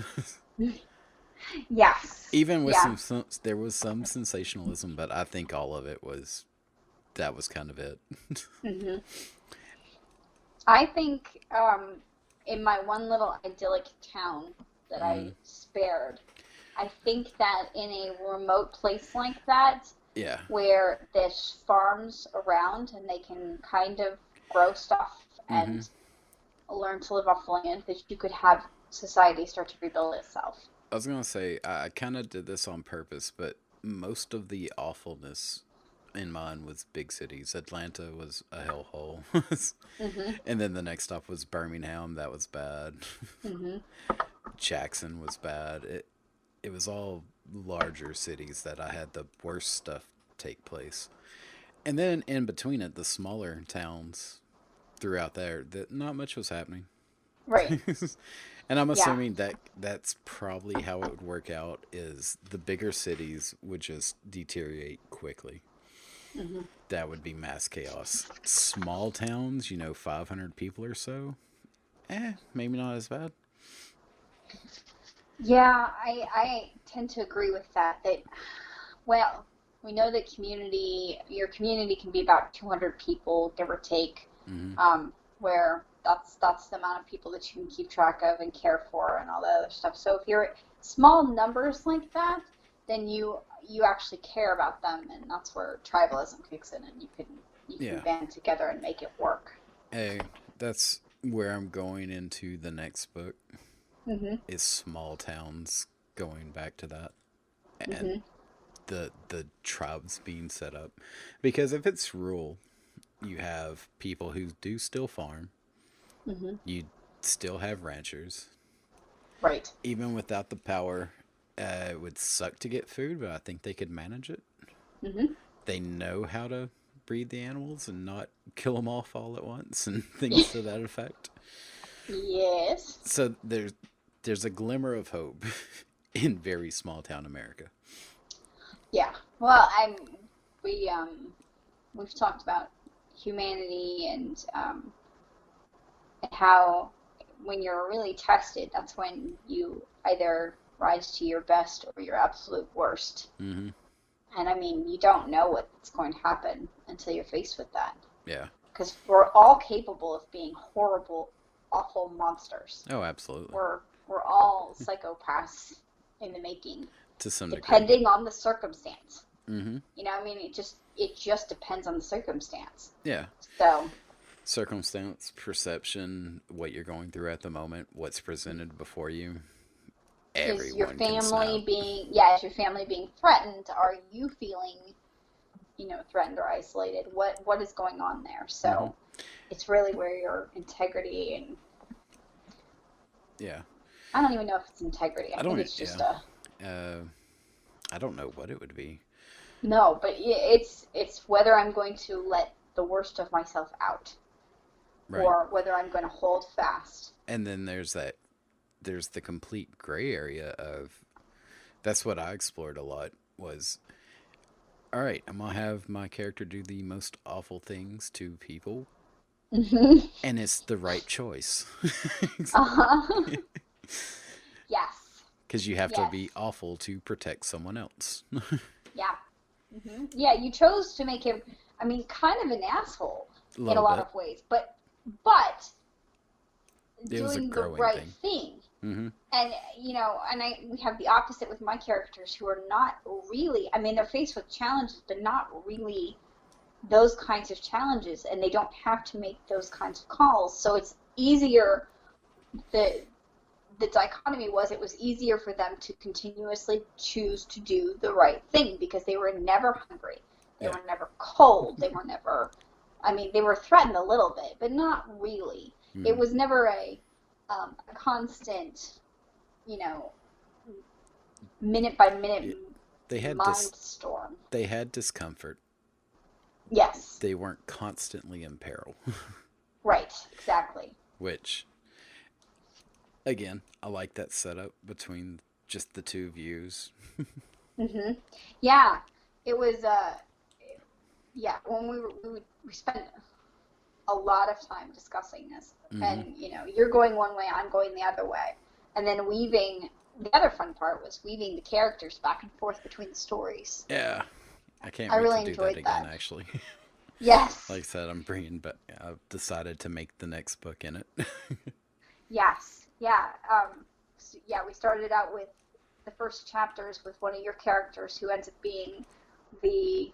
Yes. Even with Yeah. there was some sensationalism, but I think all of it was that was kind of it. Hmm. I think in my one little idyllic town that I Mm, spared, I think that in a remote place like that, yeah. where there's farms around and they can kind of grow stuff hmm and learn to live off the land, that you could have society start to rebuild itself. I was gonna say I kind of did this on purpose, but most of the awfulness in mine was big cities. Atlanta was a hellhole, Hmm. and then the next stop was Birmingham. That was bad. Hmm. Jackson was bad. It was all larger cities that I had the worst stuff take place, and then in between it, the smaller towns throughout there that not much was happening. Right. And I'm Yeah. assuming that that's probably how it would work out is the bigger cities would just deteriorate quickly. Hmm. That would be mass chaos. Small towns, 500 people or so, maybe not as bad. Yeah, I tend to agree with that. Well, we know that your community can be about 200 people, give or take, hmm where that's the amount of people that you can keep track of and care for and all that other stuff. So if you're at small numbers like that, then you actually care about them, and that's where tribalism kicks in, and you can you can Yeah. band together and make it work. Hey, that's where I'm going into the next book Hmm. is small towns, going back to that, and Hmm. the tribes being set up. Because if it's rural, you have people who do still farm. Hmm. You still have ranchers. Right. Even without the power, it would suck to get food, but I think they could manage it. Hmm. They know how to breed the animals and not kill them off all at once and things to that effect. Yes. So there's a glimmer of hope in very small town America. Yeah. Well, we we've talked about humanity and how when you're really tested, that's when you either rise to your best or your absolute worst. Hmm. And I mean, you don't know what's going to happen until you're faced with that. Yeah. Because we're all capable of being horrible, awful monsters. Oh, absolutely. We're all psychopaths in the making, To some degree. depending on the circumstance. Hmm. You know, I mean, it just depends on the circumstance. Yeah. So, Circumstance, perception, what you're going through at the moment, what's presented before you. is your Everyone can snap. is your family being threatened? Are you feeling, threatened or isolated? What is going on there? Hmm. So, it's really where your integrity and Yeah. I don't even know if it's integrity. I I think don't. it's just Yeah. I don't know what it would be. no, but it's whether I'm going to let the worst of myself out Right. or whether I'm going to hold fast. And then there's the complete gray area of that's what I explored a lot was all right, I'm gonna have my character do the most awful things to people, Hmm. and it's the right choice Uh-huh. Yes. because you have to Yes. be awful to protect someone else. Yeah. Yeah, you chose to make him, I mean, kind of an asshole A in a little lot bit. of ways, but It was a doing the growing right thing. thing. Hmm. And we have the opposite with my characters who are not really, I mean, they're faced with challenges, but not really those kinds of challenges, and they don't have to make those kinds of calls. So it's easier. The dichotomy was it was easier for them to continuously choose to do the right thing because they were never hungry, they Yeah. were never cold, they were never. I mean, they were threatened a little bit, but not really. It Hmm. was never a constant, you know, minute by minute They had mind storm. they had discomfort. Yes, They weren't constantly in peril, right, exactly. which again, I like that setup between just the two views. Hmm. Yeah, it was. Yeah, when we spent a lot of time discussing this, Hmm. and you're going one way, I'm going the other way, and then weaving. The other fun part was weaving the characters back and forth between the stories. Yeah, I can't I wait really to do that enjoyed again. that. Actually, Yes, like I said, I'm bringing, but I've decided to make the next book in it. yes, yeah, yeah. We started out with the first chapters with one of your characters who ends up being the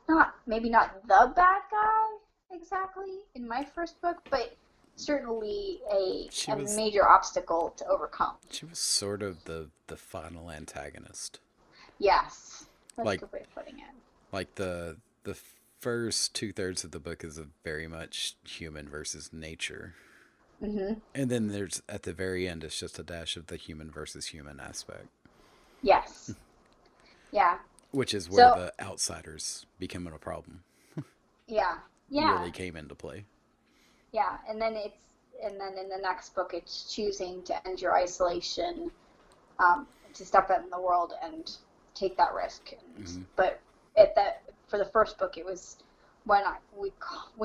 not maybe not the bad guy exactly in my first book, but certainly a she a was major obstacle to overcome. she was sort of the final antagonist. Yes, that's a Like good way of putting it. the first 2/3 of the book is a very much human versus nature. Hmm. And then there's at the very end, it's just a dash of the human versus human aspect, Yes, yeah. which is where So the outsiders becoming a problem yeah, yeah, really came into play. yeah. And then in the next book, it's choosing to end your isolation, to step out in the world and take that risk. Hmm. But at that for the first book, it was when we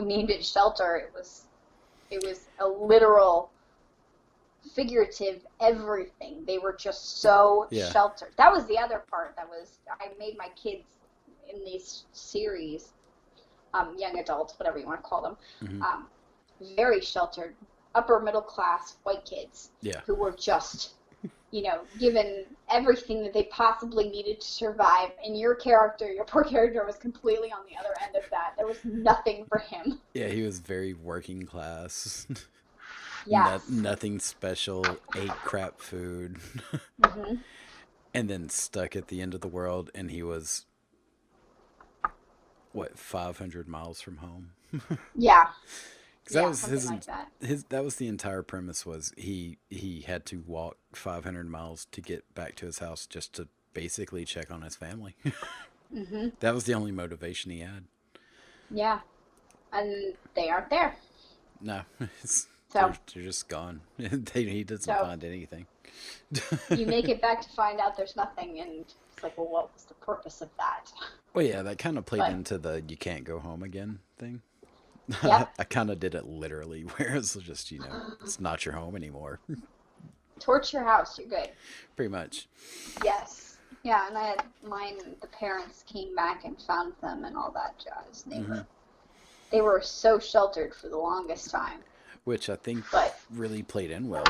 named it Shelter. It was a literal, figurative everything. They were just so Yeah. sheltered. That was the other part. That was I made my kids in these series, young adults, whatever you want to call them, Hmm. um, very sheltered, upper middle class white kids Yeah. who were just, given everything that they possibly needed to survive, and your poor character, was completely on the other end of that. There was nothing for him. Yeah, he was very working class. Yes. Nothing special, ate crap food, Hmm. and then stuck at the end of the world, and he was, what, 500 miles from home? Yeah. Because that Yeah, was something like that. that was the entire premise, was he had to walk 500 miles to get back to his house just to basically check on his family. Hmm. That was the only motivation he had. Yeah. And they aren't there. No, So, they're just gone. He doesn't so find anything. you make it back to find out there's nothing, and it's like, well, what was the purpose of that? Well, yeah, that kind of played But, into the "you can't go home again" thing. yep. I kind of did it literally, where it's just, it's not your home anymore. Torch your house, you're good. Pretty much. Yes. Yeah, and I had mine, the parents came back and found them and all that jazz. Hmm. They were so sheltered for the longest time. Which I think But really played in well,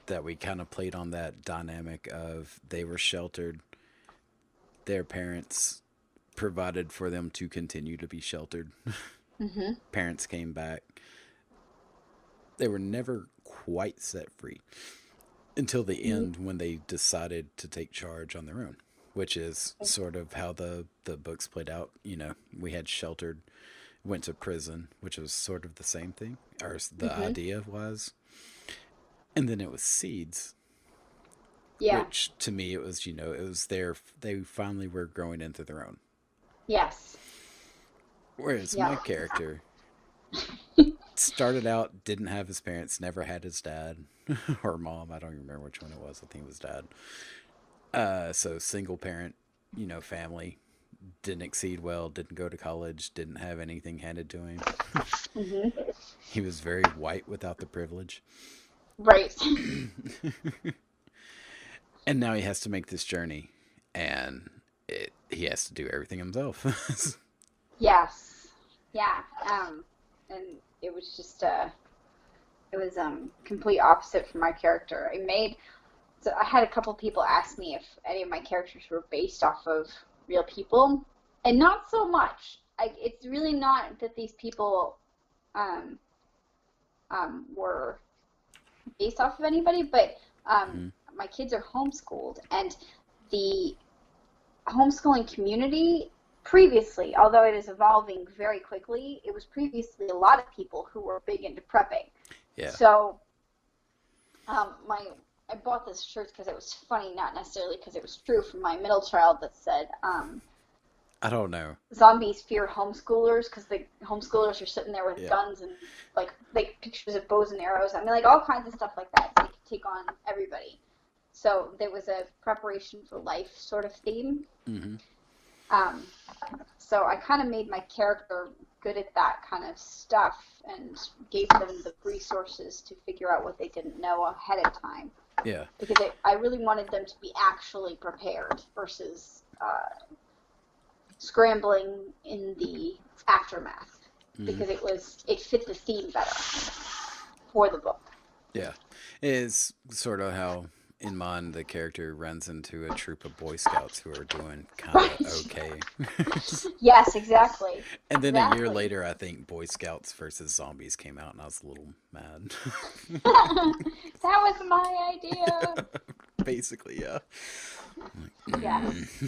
that we kind of played on that dynamic of they were sheltered, their parents provided for them to continue to be sheltered. hmm. Parents came back. They were never quite set free until the end, when they decided to take charge on their own, which is sort of how the books played out. We had sheltered, went to prison, which was sort of the same thing, or the hmm. idea was. And then it was seeds, Yeah. which to me it was, it was they finally were growing into their own. Yes. Whereas my Yeah. character started out, didn't have his parents, never had his dad or mom. I don't even remember which one it was. I think it was dad. So single parent, family, didn't exceed well, didn't go to college, didn't have anything handed to him. Hmm. He was very white without the privilege. Right. And now he has to make this journey, and he has to do everything himself. Yes. Yeah. And it was just complete opposite from my character. So I had a couple people ask me if any of my characters were based off of real people, and not so much. It's really not that these people um, were based off of anybody, but Hmm. my kids are homeschooled, and the homeschooling community previously, although it is evolving very quickly, it was previously a lot of people who were big into prepping. Yeah. So my I bought this shirt because it was funny, not necessarily because it was true, from my middle child, that said, I don't know. zombies fear homeschoolers because the homeschoolers are sitting there with Yeah. guns and like pictures of bows and arrows. I mean, like all kinds of stuff like that. So they could take on everybody. So there was a preparation for life sort of theme. Hmm. Um, so I kind of made my character good at that kind of stuff and gave them the resources to figure out what they didn't know ahead of time, Yeah. because I really wanted them to be actually prepared versus scrambling in the aftermath, Hmm. because it fit the theme better for the book. Yeah. It's sort of how in mine the character runs into a troop of Boy Scouts who are doing kind of Right. okay. Yes, exactly. And then a year Exactly. later, I think Boy Scouts versus Zombies came out, and I was a little mad. That was my idea. Basically, yeah. Yes.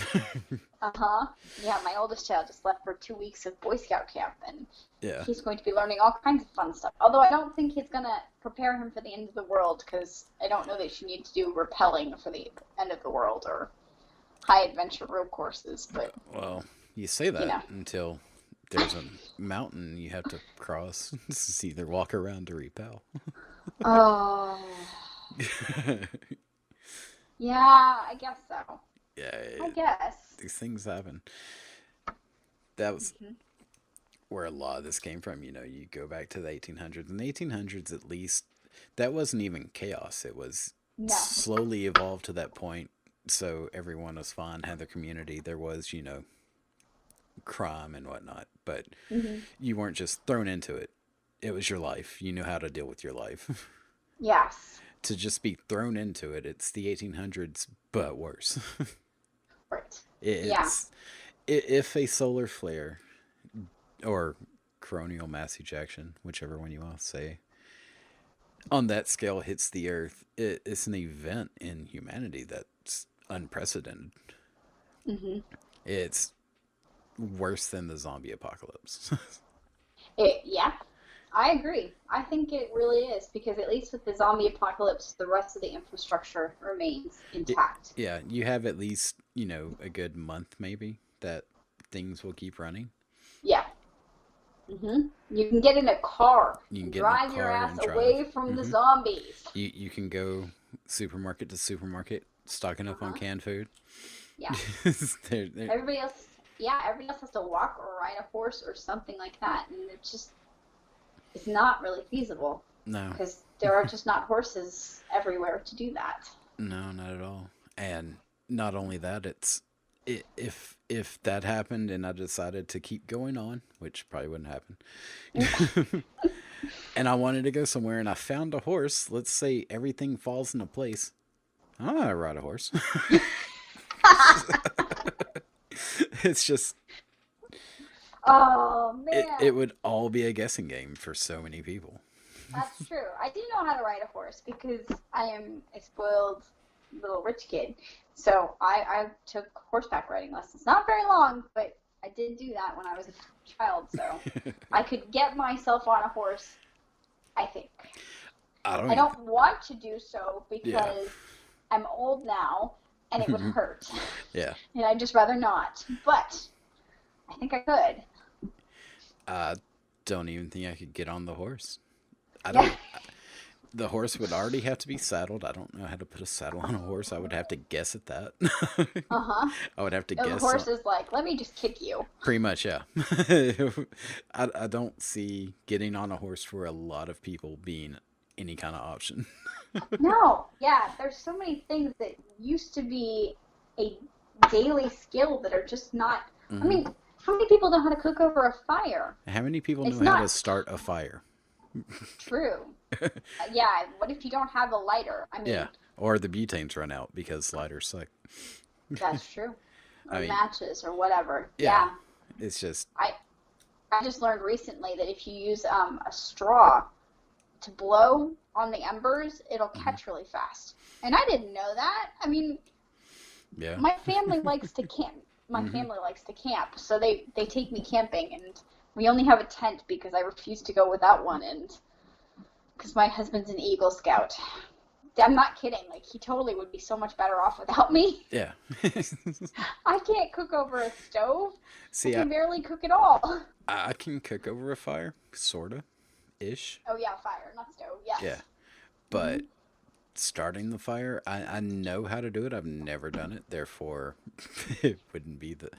Uh-huh. Yeah, my oldest child just left for 2 weeks of Boy Scout camp, and Yeah. he's going to be learning all kinds of fun stuff. Although I don't think he's going to prepare him for the end of the world, because I don't know that you need to do rappelling for the end of the world or high adventure road courses, but, Well, you say that you know. until there's a mountain you have to cross. It's either walk around or repel. Oh, yeah, I guess so. Yeah, I guess. these things happen. That was Hmm. where a lot of this came from. You go back to the 1800s. In the 1800s, at least, that wasn't even chaos. It was No. slowly evolved to that point. So everyone was fine, had their community. There was, crime and whatnot, but Hmm. you weren't just thrown into it. It was your life. You knew how to deal with your life. Yes. to just be thrown into it. It's the 1800s, but worse. Right. Yeah. It's if a solar flare or coronal mass ejection, whichever one you want to say, on that scale hits the Earth, it's an event in humanity that's unprecedented. Hmm. It's worse than the zombie apocalypse. Yeah, I agree. I think it really is because at least with the zombie apocalypse, the rest of the infrastructure remains Y- intact. yeah, you have at least, a good month maybe that things will keep running. Yeah. You can get in a car You can and get in a drive your car ass and drive. away from the Hmm. zombies. You can go supermarket to supermarket, stocking up on Uh-huh. canned food. Yeah. They're, Everybody else, yeah, everybody else has to walk or ride a horse or something like that, and it's not really feasible no, because there are just not horses everywhere to do that. no, not at all. And not only that, if that happened and I decided to keep going on, which probably wouldn't happen, and I wanted to go somewhere and I found a horse, let's say everything falls into place. I ride a horse. It's just Oh it man, would all be a guessing game for so many people. that's true. I do know how to ride a horse because I am a spoiled little rich kid. So I took horseback riding lessons. Not very long, but I did do that when I was a child. So I could get myself on a horse, I think. I don't I even. don't want to do so Yeah. because I'm old now and it would hurt. Yeah. And I'd just rather not. But I think I could. I don't even think I could get on the horse. I Yeah. don't. The horse would already have to be saddled. I don't know how to put a saddle on a horse. I would have to guess at that. Uh-huh. I would have to The guess. horse is like, let me just kick you. Pretty much, yeah. I don't see getting on a horse for a lot of people being any kind of option. No, yeah, there's so many things that used to be a daily skill that are just not. I Hmm. mean, how many people know how to cook over a fire? How many people It's know how to not start a fire? true. Yeah, what if you don't have a lighter? I Yeah. mean, Or the butanes run out because lighters suck. that's true. I Or mean, matches or whatever. yeah. Yeah, It's just, I I just learned recently that if you use a straw to blow on the embers, it'll mhm. catch really fast. And I didn't know that. I mean, Yeah. my family likes to camp. My Hmm. family likes to camp, so they take me camping, and we only have a tent because I refuse to go without one, and because my husband's an Eagle Scout. I'm not kidding. Like he totally would be so much better off without me. Yeah. I can't cook over a stove. I See, can barely cook at all. I can cook over a fire, sorta, ish. Oh yeah, fire, not stove. Yeah. Yes. But starting the fire, I know how to do it. I've never done it. Therefore, it wouldn't be the.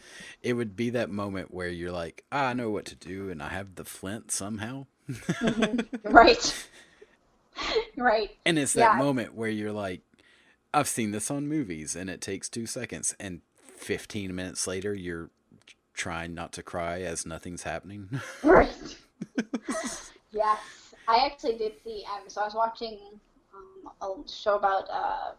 It would be that moment where you're like, I know what to do, and I have the flint somehow. Right. Right. And it's that Yeah. moment where you're like, I've seen this on movies, and it takes 2 seconds, and 15 minutes later, you're trying not to cry as nothing's happening. Right. Yes. I actually did see. So I was watching a show about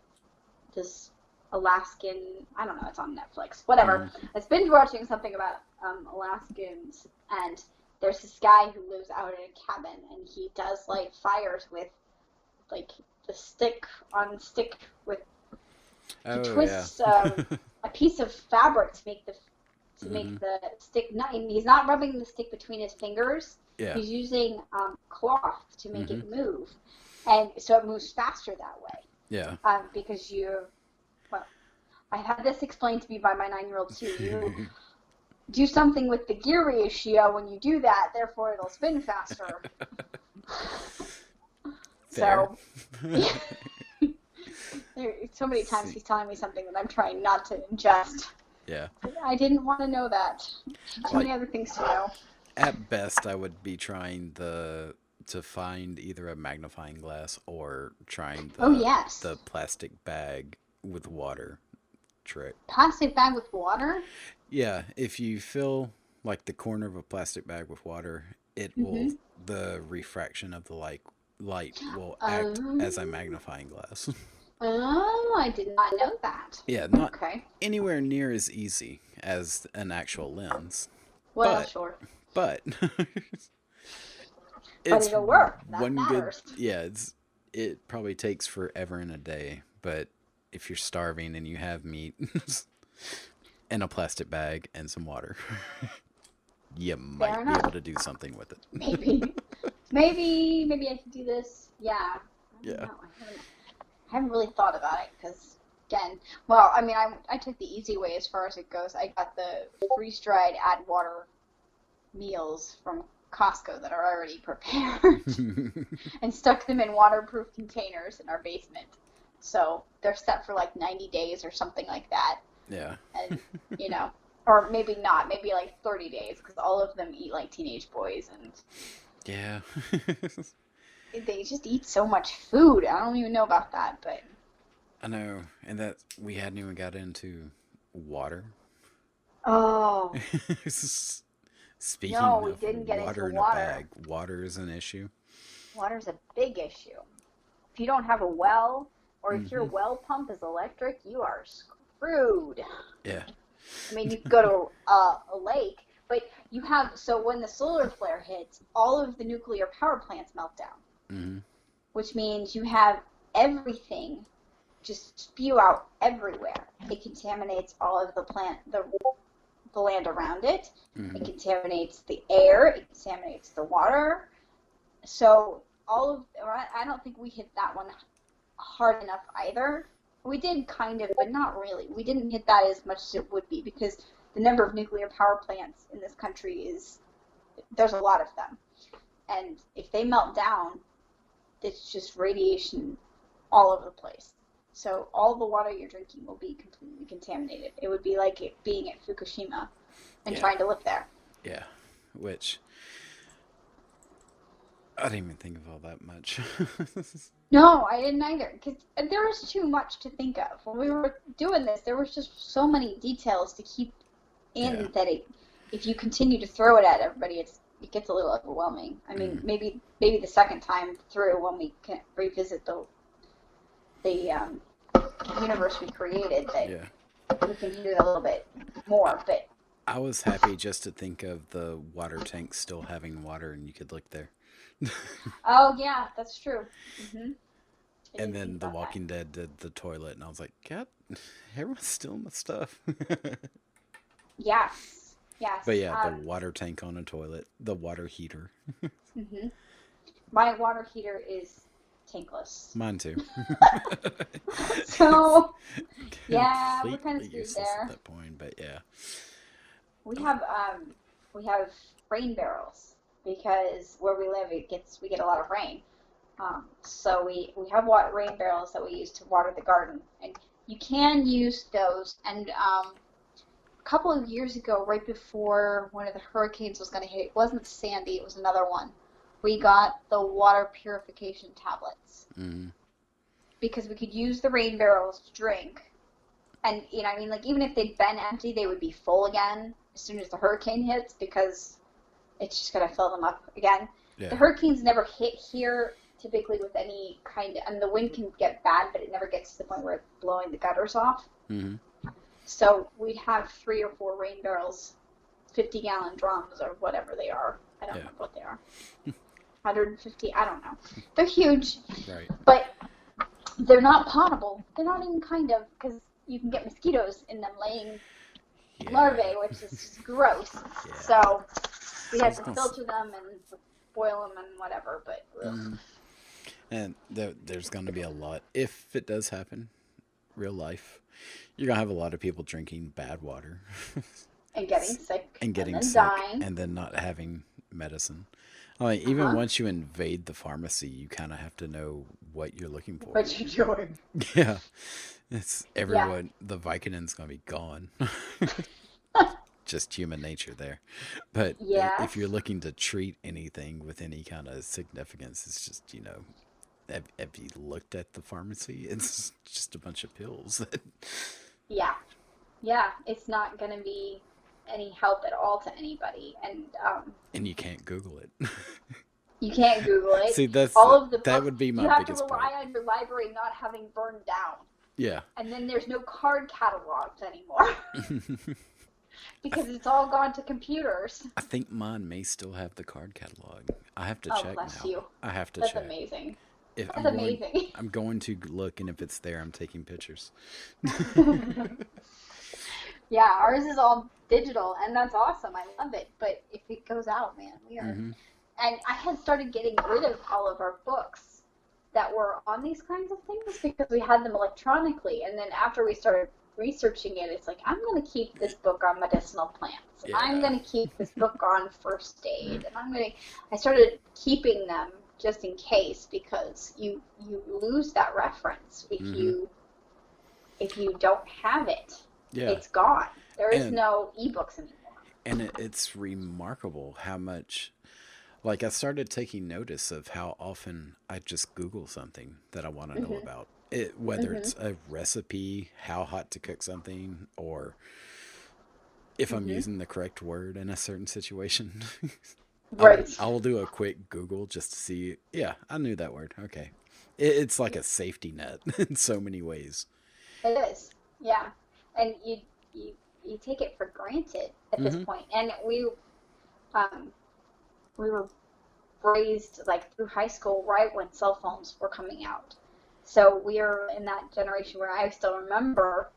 this Alaskan. I don't know. It's on Netflix. Whatever. Hmm. I was binge watching something about Alaskans, and there's this guy who lives out in a cabin, and he does light fires with like the stick on stick with he Oh yeah. twists a piece of fabric to make Hmm. the stick. Not, he's not rubbing the stick between his fingers. Yeah. He's using cloth to make Hmm. it move, and so it moves faster that way. Yeah. Because well, I had this explained to me by my 9-year-old too. You do something with the gear ratio when you do that, therefore it'll spin faster. Fair. So, so many times See. he's telling me something that I'm trying not to ingest. Yeah. I didn't want to know that. Too Like many other things to know. at best, I would be trying to find either a magnifying glass or trying Oh yes, the plastic bag with water trick. plastic bag with water. Yeah, if you fill like the corner of a plastic bag with water, it will Hmm. the refraction of the light light will act as a Um, magnifying glass. oh, I did not know that. Yeah, not Okay. anywhere near as easy as an actual lens, Well, but sure. but But it's it'll work. That one good. matters. Yeah, it probably takes forever in a day, but if you're starving and you have meat in a plastic bag and some water, you Fair might be able enough. to do something with it. Maybe. Maybe I could do this. Yeah. I don't Yeah. know. I haven't really thought about it because, again, well, I mean, I took the easy way as far as it goes. I got the freeze-dried add water meals from Costco that are already prepared and stuck them in waterproof containers in our basement. So they're set for like 90 days or something like that. Yeah. And, you know, or maybe not, maybe like 30 days because all of them eat like teenage boys and Yeah. they just eat so much food. I don't even know about that, but I know, and that we hadn't even got into water. oh, no, Speaking we of didn't get into water in a water. bag, water is an issue. Water's a big issue. If you don't have a well, or if your Hmm. well pump is electric, you are screwed. Yeah. I mean, you could go to a lake, but you have, so when the solar flare hits, all of the nuclear power plants melt down, Hmm. which means you have everything just spew out everywhere. It contaminates all of the land around it. It Hmm. contaminates the air. It contaminates the water. So all of, or I don't think we hit that one hard enough either. We did kind of, but not really. We didn't hit that as much as it would be because the number of nuclear power plants in this country is, there's a lot of them. And if they melt down, it's just radiation all over the place. So all the water you're drinking will be completely contaminated. It would be like it being at Fukushima and Yeah. trying to live there. Yeah. Which I didn't even think of all that much. No, I didn't either. Because there was too much to think of. When we were doing this, there was just so many details to keep Yeah. in that if you continue to throw it at everybody, it gets a little overwhelming. I mean, Hmm. maybe the second time through when we can revisit the universe we created, that Yeah. we can do it a little bit more. But I was happy just to think of the water tank still having water and you could look there. oh yeah, that's true. hmm I And didn't think then The about that. Walking Dead did the toilet, and I was like, God, everyone's stealing my stuff. Yes, But yes. yeah, the water tank on a toilet, the water heater. hmm My water heater is tankless. Mine too. It's So, yeah, we're kind of completely screwed useless at there. that point, but yeah. We have rain barrels because where we live we get a lot of rain. So we have rain barrels that we use to water the garden, and you can use those. And a couple of years ago, right before one of the hurricanes was going to hit, it wasn't Sandy, it was another one. We got the water purification tablets Hmm. because we could use the rain barrels to drink. And I mean, like even if they'd been empty, they would be full again as soon as the hurricane hits because it's just gonna fill them up again. The Yeah. hurricanes never hit here typically with any kind of, and the wind can get bad, but it never gets to the point where it's blowing the gutters off. Hmm. So we'd have 3 or 4 rain barrels, 50-gallon drums or whatever they are. I don't Yeah. know what they are. 150, I don't know. They're huge, Right. but they're not potable. They're not even kind of, because you can get mosquitoes in them laying Yeah. larvae, which is just gross. Yeah. So we I had was to gonna. filter them and boil them and whatever. But ugh. Hmm. And there's going to be a lot if it does happen, real life. You're gonna have a lot of people drinking bad water And getting sick and and getting then sick dying. and then not having medicine. Like Uh even huh. once you invade the pharmacy, you kind of have to know what you're looking for. What you doing? Yeah, it's Yeah. everyone. The Vicodin's gonna be gone. Just human nature there. But if you're Yes. looking to treat anything with any kind of significance, it's just have you looked at the pharmacy? It's just a bunch of pills. Yeah. Yeah. It's not gonna be any help at all to anybody. And And you can't Google it. You can't Google it. See, All of the that books, would be you my have to biggest rely part. on your library not having burned down. Yeah. And then there's no card catalogs anymore because it's all gone to computers. I think mine may still have the card catalog. I have to Oh, check bless now. you. I have to That's check. amazing. If That's amazing. I'm going to look, and if it's there, I'm taking pictures. Yeah, ours is all digital, and that's awesome. I love it. But if it goes out, man, we are. Hmm. And I had started getting rid of all of our books that were on these kinds of things because we had them electronically. And then after we started researching it, it's like, I'm going to keep this book on medicinal plants. And I'm Yeah. going to keep this book on first aid. And I started keeping them just in case because you lose that reference Hmm. if you don't have it. Yeah. It's gone. There is And no ebooks anymore. it's remarkable how much. Like, I started taking notice of how often I just Google something that I want to know Hmm. about. It, whether Hmm. it's a recipe, how hot to cook something, or if I'm Hmm. using the correct word in a certain situation. Right. I will do a quick Google just to see. Yeah, I knew that word. Okay. It's like a safety net in so many ways. It is. Yeah. And you you take it for granted at this Hmm. point. And um we were raised like through high school right when cell phones were coming out. So we are in that generation where I still remember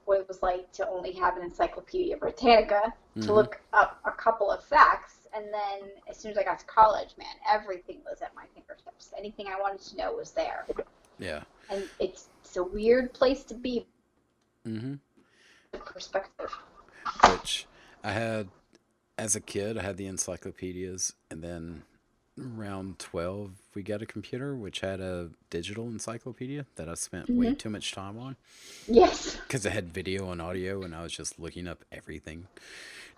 what it was like to only have an Encyclopedia Britannica to Hmm. look up a couple of facts. And then as soon as I got to college, man, everything was at my fingertips. Anything I wanted to know was there. Yeah. And it's a weird place to be, Hmm. perspective. Which I had as a kid, I had the encyclopedias, and then around 12, we got a computer which had a digital encyclopedia that I spent way Hmm. too much time on Yes. because it had video and audio, and I was just looking up everything.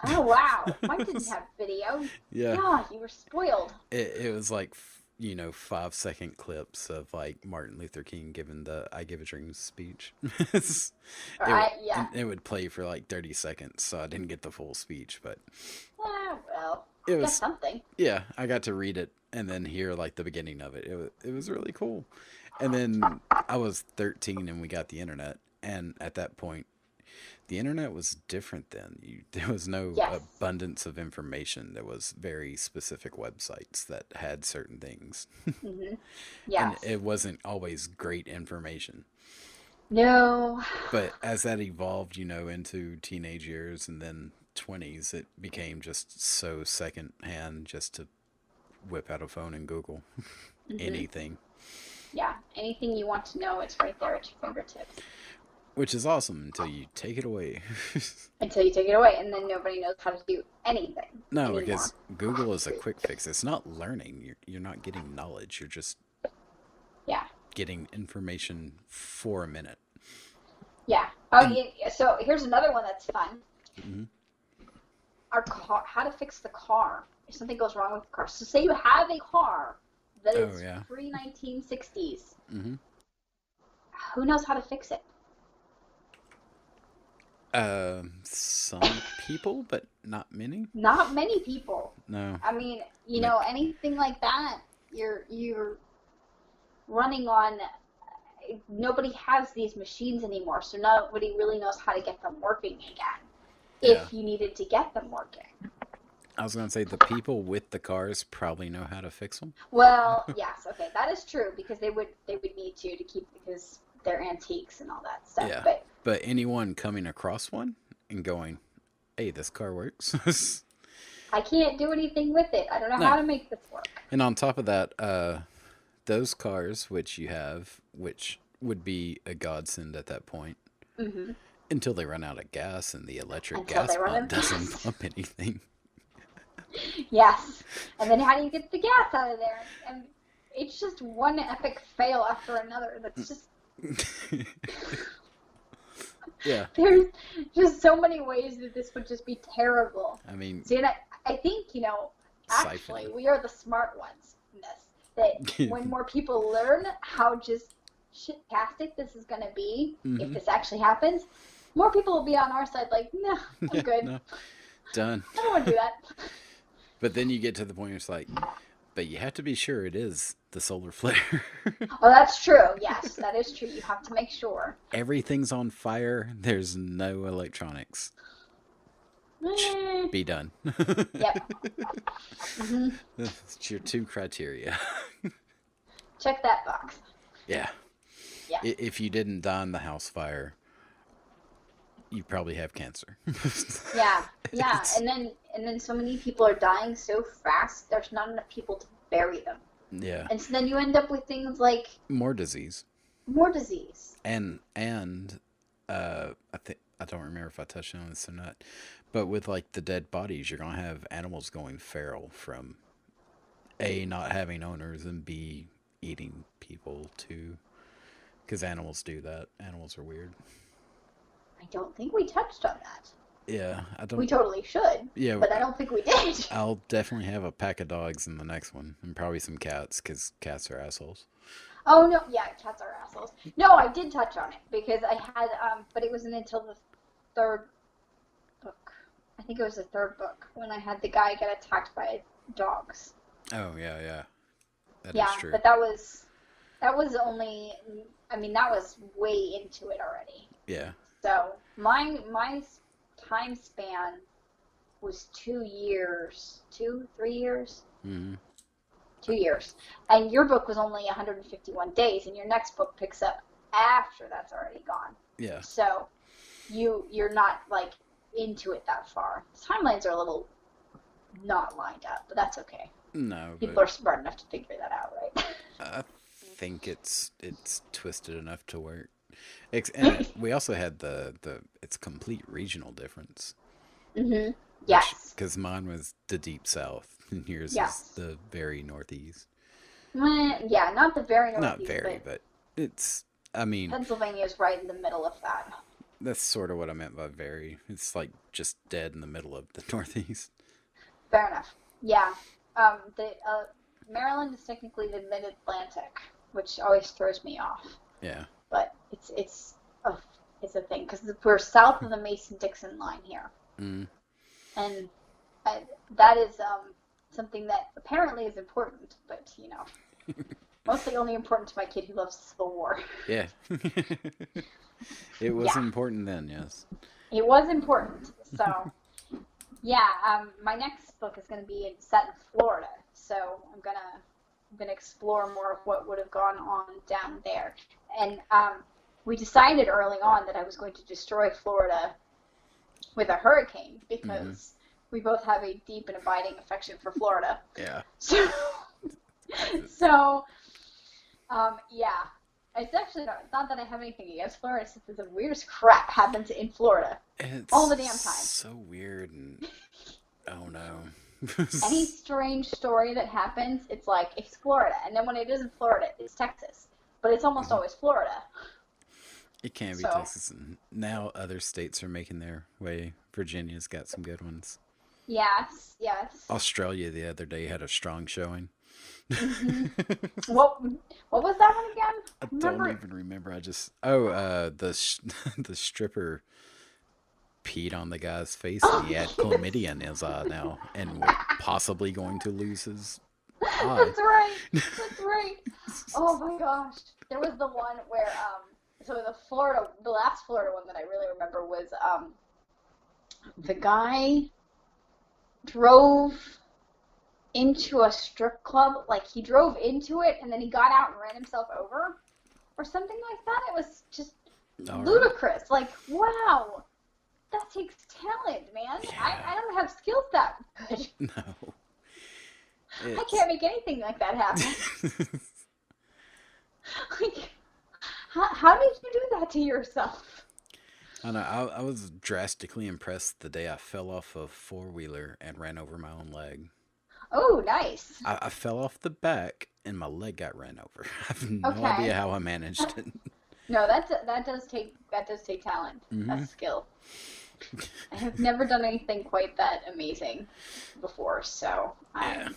Oh, wow. Mine didn't have video. Yeah. God, you were spoiled. It was like, 5-second clips of like Martin Luther King giving the I Give a Dream speech. It's- Yeah. and it would play for like 30 seconds, so I didn't get the full speech, but Well, it that's was, something. yeah, I got to read it and then hear like the beginning of it. It was really cool. And then I was 13 and we got the internet, and at that point the internet was different then. There was no Yes. abundance of information. There was very specific websites that had certain things, Hmm. and Yes. it wasn't always great information. No. But as that evolved, into teenage years and then 20s, it became just so secondhand just to whip out a phone and Google Hmm. anything, Yeah. Anything you want to know, it's right there at your fingertips which is awesome until you take it away. until you take it away, and then nobody knows how to do anything No, anymore. because Google is a quick fix. It's not learning. You're not getting knowledge. You're just Yeah. getting information for a minute. Yeah. Oh, And yeah. So here's another one that's fun. mhm. Our car, how to fix the car if something goes wrong with the car. So say you have a car that Oh is yeah. pre 1960s. Hmm. Who knows how to fix it? Some people, but not many. Not many people. No. I mean, Ma- anything like that, you're running on. Nobody has these machines anymore, so nobody really knows how to get them working again. Yeah. If you needed to get them working. I was gonna say the people with the cars probably know how to fix them. Well, yes, okay, that is true because they would need to keep because they're antiques and all that stuff. Yeah. But But anyone coming across one and going, "Hey, this car works." I can't do anything with it. I don't know No. how to make this work. And on top of that, those cars which you have, which would be a godsend at that point, Hmm. until they run out of gas and the electric Until gas they run out pump of doesn't gas. pump anything. Yes. And then how do you get the gas out of there? And it's just one epic fail after another. That's just Yeah. there's just so many ways that this would just be terrible. I mean, See, and I think, actually, siphoning. we are the smart ones in this. That when more people learn how just shit-tastic this is going to be, if Hmm. this actually happens, more people will be on our side like, no, I'm Yeah, good. no, done. I don't want to do that. But then you get to the point where it's like, But you have to be sure it is the solar flare. Oh, that's true. Yes, that is true. You have to make sure. Everything's on fire. There's no electronics. Eh, Be done. yep. Hmm. That's your two criteria. Check that box. Yeah. Yeah. If you didn't die in the house fire, you probably have cancer. Yeah. Yeah. It's- And then so many people are dying so fast. There's not enough people to bury them. yeah. And so then you end up with things like More disease. more disease. And I don't remember if I touched on this or not, but with like the dead bodies, you're gonna have animals going feral from A, not having owners, and B, eating people too. Because animals do that. Animals are weird. I don't think we touched on that. Yeah, I We don't. totally should, Yeah, but I don't think we did. I'll definitely have a pack of dogs in the next one, and probably some cats, because cats are assholes. Oh no, yeah, cats are assholes. No, I did touch on it because I had, but it wasn't until the third book. I think it was the third book when I had the guy get attacked by dogs. Oh yeah, yeah, that is Yeah, true. but that was only, I mean, that was way into it already. Yeah. So my time span was 2 years, 3 years, Hmm. 2 years, and your book was only 151 days, and your next book picks up after that's already gone. Yeah. So you're not like into it that far. Timelines are a little not lined up, but that's okay. No, People but are smart enough to figure that out, right? I think it's twisted enough to work. And we also had the it's complete regional difference. Mhm. Yes. Because mine was the deep south, and yours is Yes. the very northeast. Yeah, not the very Not northeast, very, but but it's. I mean, Pennsylvania is right in the middle of that. that's sort of what I meant by very. It's like just dead in the middle of the northeast. Fair enough. Yeah. The Maryland is technically the mid-Atlantic, which always throws me off. Yeah. But it's a thing because we're south of the Mason-Dixon line here, Mm. and that is something that apparently is important, but mostly only important to my kid who loves the Civil War. Yeah. It was Yeah. important then, yes. It was important. So, yeah, my next book is going to be set in Florida. So I'm gonna explore more of what would have gone on down there. And we decided early on that I was going to destroy Florida with a hurricane because we both have a deep and abiding affection for Florida. Yeah. So, so yeah. It's actually not that I have anything against Florida, it's just the weirdest crap happens in Florida. It's All the damn time. so weird and oh no. Any strange story that happens, it's like, it's Florida. And then when it isn't Florida, it's Texas. But it's almost always Florida. It can be So- Texas, and now other states are making their way. Virginia's got some good ones. Yes, yes. Australia the other day had a strong showing. What was that one again? I Remember? don't even remember. The stripper peed on the guy's face, and he had chlamydia in his eye now, and was possibly going to lose his eye. That's right. That's right. Oh my gosh. There was the one where so the last Florida one that I really remember was the guy drove into a strip club. Like, he drove into it and then he got out and ran himself over or something like that. It was just All right. ludicrous. Like, wow. That takes talent, man. Yeah. I don't have skills that good. No. I can't make anything like that happen. Like, how did you do that to yourself? I know. I was drastically impressed the day I fell off a four-wheeler and ran over my own leg. Oh, nice. I fell off the back and my leg got ran over. I have no Okay. idea how I managed it. No, that does take talent. That's skill. I have never done anything quite that amazing before, so Yeah.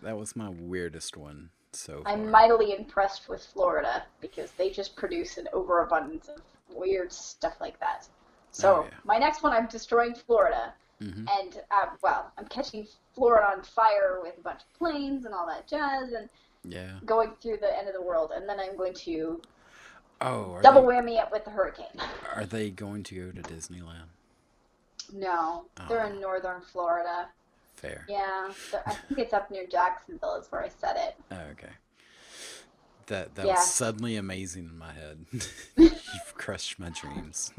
That was my weirdest one so far. I'm mightily impressed with Florida because they just produce an overabundance of weird stuff like that. So Oh, yeah. my next one, I'm destroying Florida, Hmm. And well, I'm catching Florida on fire with a bunch of planes and all that jazz, and Yeah. going through the end of the world, and then I'm going to Oh, double whammy up with the hurricane. are they going to go to Disneyland? No, they're Oh, in northern Florida. fair. Yeah, I think it's up near Jacksonville is where I said it. Oh, okay. That was Yes. suddenly amazing in my head. You've crushed my dreams.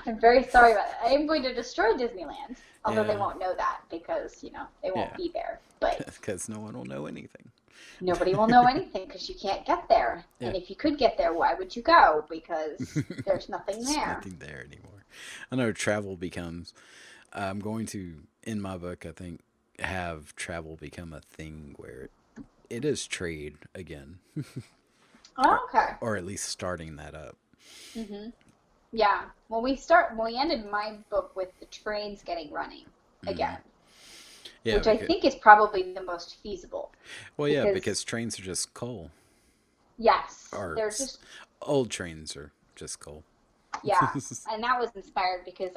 I'm very sorry about it. I am going to destroy Disneyland, although they Yeah. won't know that because, they won't Yeah. be there. But Because no one will know anything. nobody will know anything because you can't get there. Yeah. And if you could get there, why would you go? Because there's nothing There's there. nothing there anymore. I know travel becomes. I'm going to, in my book, I think, have travel become a thing where it is trade again, or, Oh, okay. or at least starting that up. hmm Yeah. When we ended my book with the trains getting running Hmm. again, Yeah, which I because think is probably the most feasible well, yeah, because because trains are just coal, yes, or they're just old trains are just coal. yeah, and that was inspired because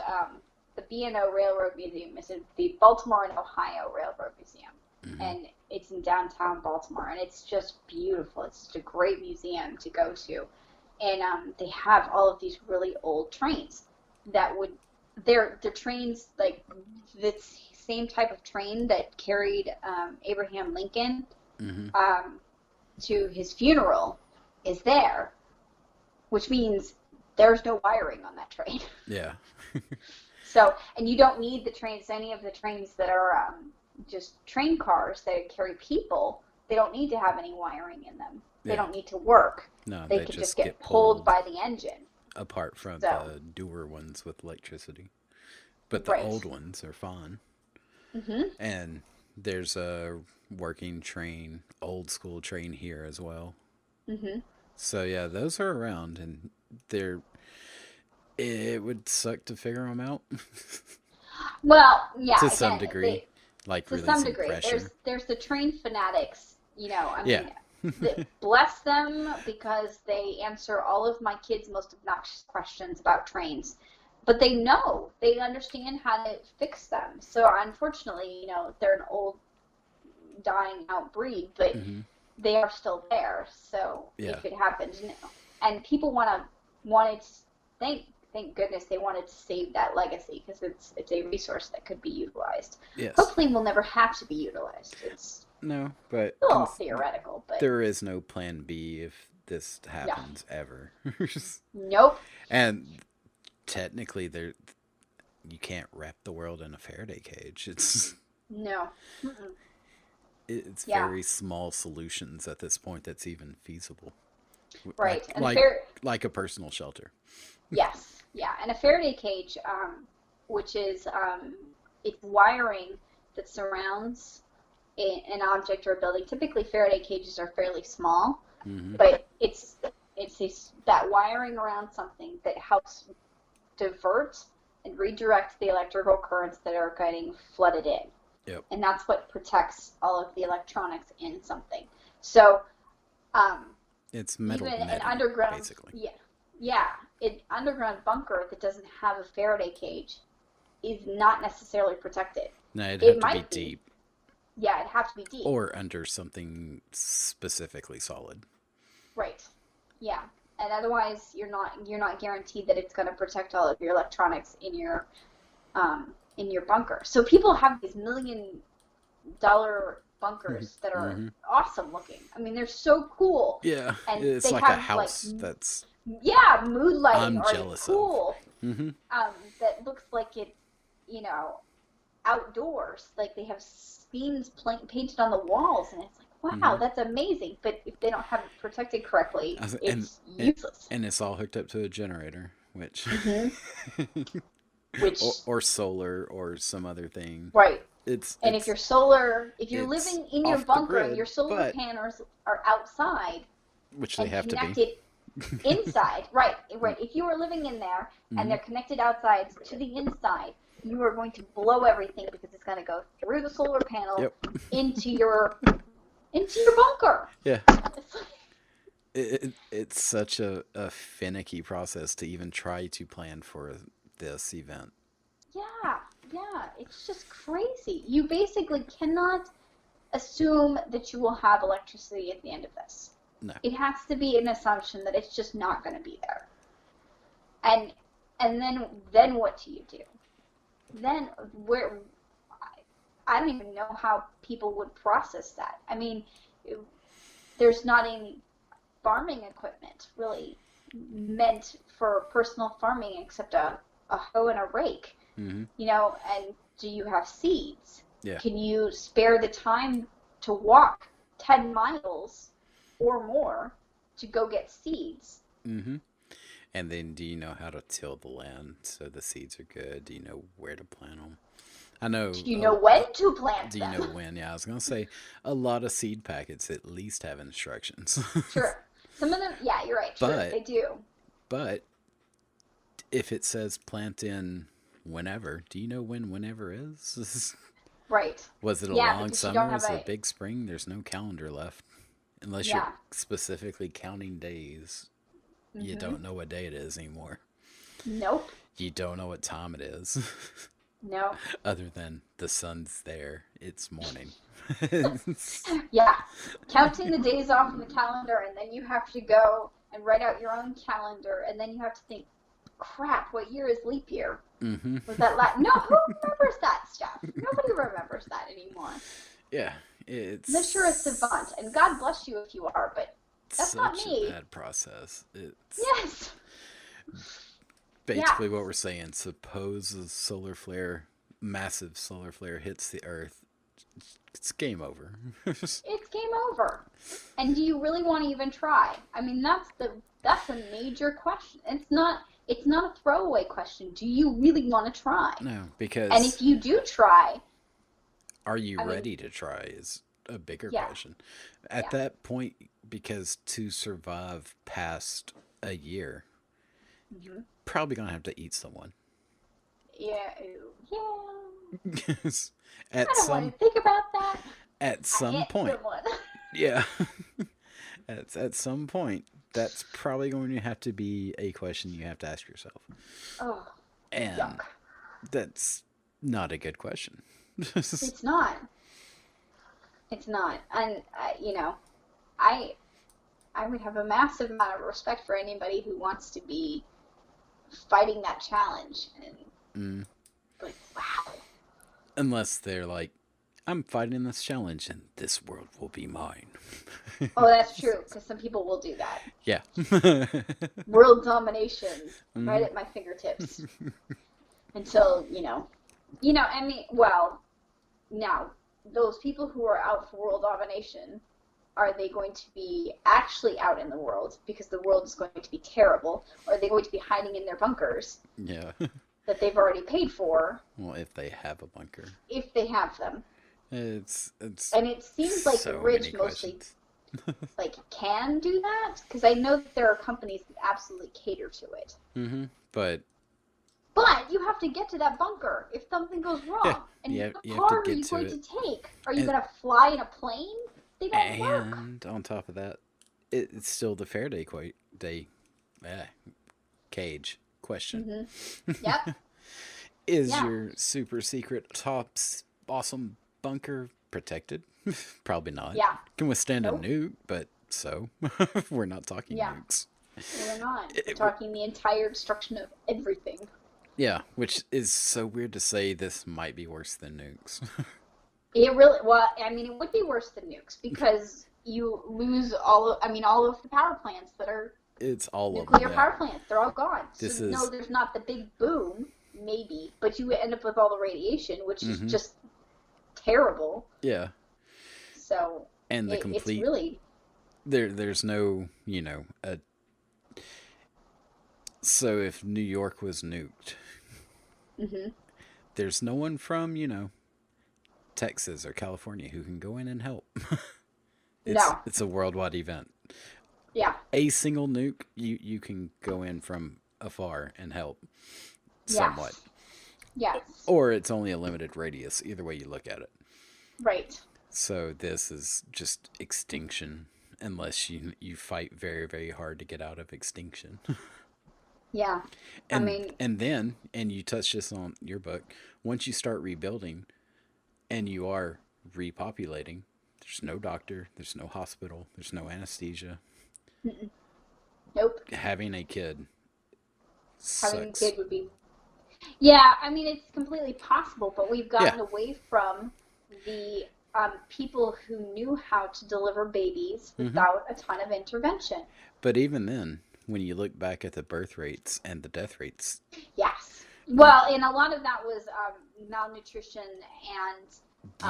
the B&O Railroad Museum is the Baltimore and Ohio Railroad Museum, Hmm. and it's in downtown Baltimore, and it's just beautiful. It's just a great museum to go to, and they have all of these really old trains that would they're trains like this same type of train that carried Abraham Lincoln Hmm. um, to his funeral is there, which means there's no wiring on that train. Yeah, So, and you don't need the trains, any of the trains that are just train cars that carry people, they don't need to have any wiring in them. They yeah. don't need to work. No, They they could just just get get pulled pulled by the engine. apart from So, the newer ones with electricity. But the right. old ones are fine. hmm And there's a working train, old school train here as well. hmm So yeah, those are around, and they're. It would suck to figure them out Well, yeah, to some again, degree, like to some releasing degree. pressure. There's the train fanatics, I Yeah. mean, bless them because they answer all of my kids' most obnoxious questions about trains. But they understand how to fix them. So unfortunately, they're an old dying out breed, but Hmm. they are still there. So Yeah. if it happens, and people wanted to thank goodness they wanted to save that legacy because it's a resource that could be utilized. Yes. Hopefully, will never have to be utilized. It's No, but still theoretical, but there is no plan B if this no, happens ever. nope, And technically, there you can't wrap the world in a Faraday cage. no, Mm-mm. It's Yeah, very small solutions at this point that's even feasible. right. Like And a like fair like a personal shelter. Yes, yeah, and a Faraday cage, which is it's wiring that surrounds an object or a building. Typically, Faraday cages are fairly small, Hmm. but that wiring around something that helps divert and redirect the electrical currents that are getting flooded in, Yep. and that's what protects all of the electronics in something. So, um, It's metal even an netting, underground, basically. yeah, an underground bunker that doesn't have a Faraday cage is not necessarily protected. No, it'd It have to be might be, deep yeah, it'd have to be deep, or under something specifically solid. right? Yeah, and otherwise you're not guaranteed that it's going to protect all of your electronics in your bunker. So people have these $1 million bunkers that are Hmm. awesome looking. I mean, they're so cool, Yeah, and it's they like a have like house that's yeah, mood lighting I'm or jealous of. cool Hmm. that looks like it's you know outdoors. Like they have scenes painted on the walls, and it's like, wow, Hmm. that's amazing. But if they don't have it protected correctly, And, it's and useless. and it's all hooked up to a generator, which hmm Which or solar or some other thing. right. It's And if it's you're it's living in your off the bunker and grid, your solar but panels are outside which they and have to be. connected inside, right, right. If you are living in there and Hmm. they're connected outside to the inside, you are going to blow everything because it's going to go through the solar panel Yep. into your bunker. Yeah. It's like, It's such a finicky process to even try to plan for this event. yeah, it's just crazy. You basically cannot assume that you will have electricity at the end of this. No. It has to be an assumption that it's just not going to be there. And then what do you do? Then where I don't even know how people would process that. I mean, there's not any farming equipment really meant for personal farming except a hoe and a rake. Mm-hmm. And do you have seeds? Yeah. Can you spare the time to walk 10 miles or more to go get seeds? Mm-hmm. And then, do you know how to till the land so the seeds are good? Do you know where to plant them? I know. Do you know when to plant Do you know them? when? Yeah, I was gonna say a lot of seed packets at least have instructions. Sure. Some of them, yeah, you're right. Sure, But they do. but if it says plant in whenever, do you know when whenever is? Right. Was it a Yeah, long because you summer? don't Is have it a big spring? There's no calendar left. Unless you're yeah. specifically counting days. You Hmm. don't know what day it is anymore. Nope. You don't know what time it is. No. Other than the sun's there, it's morning. Yeah. Counting the days off in the calendar, and then you have to go and write out your own calendar, and then you have to think, crap, what year is leap year? Mm-hmm. Was that no, who remembers that stuff? Nobody remembers that anymore. Yeah, it's Unless you're a savant, and God bless you if you are, but that's not such me. a bad process. It's Yes. basically Yeah. what we're saying. Suppose a solar flare, massive solar flare hits the Earth, it's game over. It's game over. And do you really want to even try? I mean, that's a major question. It's not a throwaway question. Do you really want to try? No, And because if you do try, are you I mean, ready to try is a bigger yeah, question. At yeah, that point, because to survive past a year, hmm, probably gonna have to eat someone. yeah, yeah. I at don't want some to think about that. at I some ate point, someone. yeah, at some point, that's probably going to have to be a question you have to ask yourself, Oh, and yuck. that's not a good question. It's not. It's not. And I I would have a massive amount of respect for anybody who wants to be fighting that challenge. And Mm. like, wow. Unless they're like, I'm fighting this challenge and this world will be mine. Oh, that's true, because some people will do that. Yeah. World domination right Hmm. at my fingertips until, I mean, well, now, those people who are out for world domination, are they going to be actually out in the world because the world is going to be terrible, or are they going to be hiding in their bunkers Yeah. that they've already paid for Well, if they have a bunker, if they have them? it's And it seems like the so rich many mostly questions. can do that, because I know that there are companies that absolutely cater to it. Hmm. But But you have to get to that bunker if something goes yeah, wrong. And you have, what you have to car are get you to going it, to take? Are you and going to fly in a plane? They don't work. and on top of that, it's still the Faraday day uh, cage question. Yep. Is Yeah. your super secret awesome bunker protected? Probably not. Yeah. Can withstand a Nope. nuke, but so we're not talking Yeah. nukes. We're not. We're It- talking the entire destruction of everything. yeah, which is so weird to say. This might be worse than nukes. It really, well, I mean, it would be worse than nukes because you lose all of the power plants that are It's all of them. nuclear Yeah, power plants. They're all gone. this So no, is. there's not the big boom, maybe, but you end up with all the radiation, which is Hmm. just terrible. Yeah, So and the it's complete. really, There's no a. So if New York was nuked, hmm, there's no one from Texas or California who can go in and help. no, It's a worldwide event. yeah, A single nuke, you can go in from afar and help somewhat. yes, Or it's only a limited radius, either way you look at it. right. So this is just extinction unless you fight very, very hard to get out of extinction. Yeah. I And mean, and then, and you touched this on your book, once you start rebuilding and you are repopulating, there's no doctor, there's no hospital, there's no anesthesia. mm-mm. Nope. Having a kid Having a sucks. kid would be. Yeah, I mean, it's completely possible, but we've Yeah. gotten away from the people who knew how to deliver babies Hmm. without a ton of intervention. But even then, when you look back at the birth rates and the death rates, Yes. you Well, and a lot of that was malnutrition and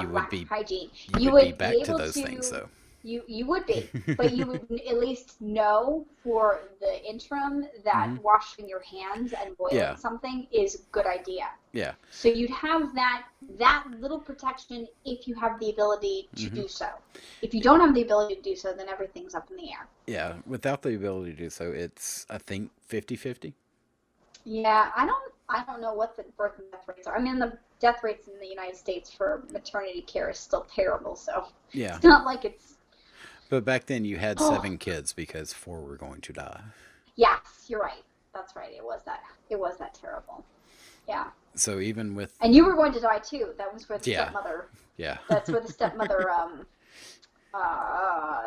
you would lack of be hygiene. you You would be would be back to able those things to, though. you would be, but you would at least know for the interim that Hmm. washing your hands and boiling Yeah. something is a good idea. Yeah. So you'd have that little protection if you have the ability to Hmm. do so. If you don't have the ability to do so, then everything's up in the air. Yeah. Without the ability to do so, it's, I think, 50-50. Yeah, I don't know what the birth and death rates are. I mean, the death rates in the United States for maternity care is still terrible, so Yeah. it's not like it's. But back then you had Oh, 7 kids because 4 were going to die. yes, you're right. That's right. It was that terrible. Yeah. So even with, And you were going to die too. That was where the yeah, stepmother yeah, that's where the stepmother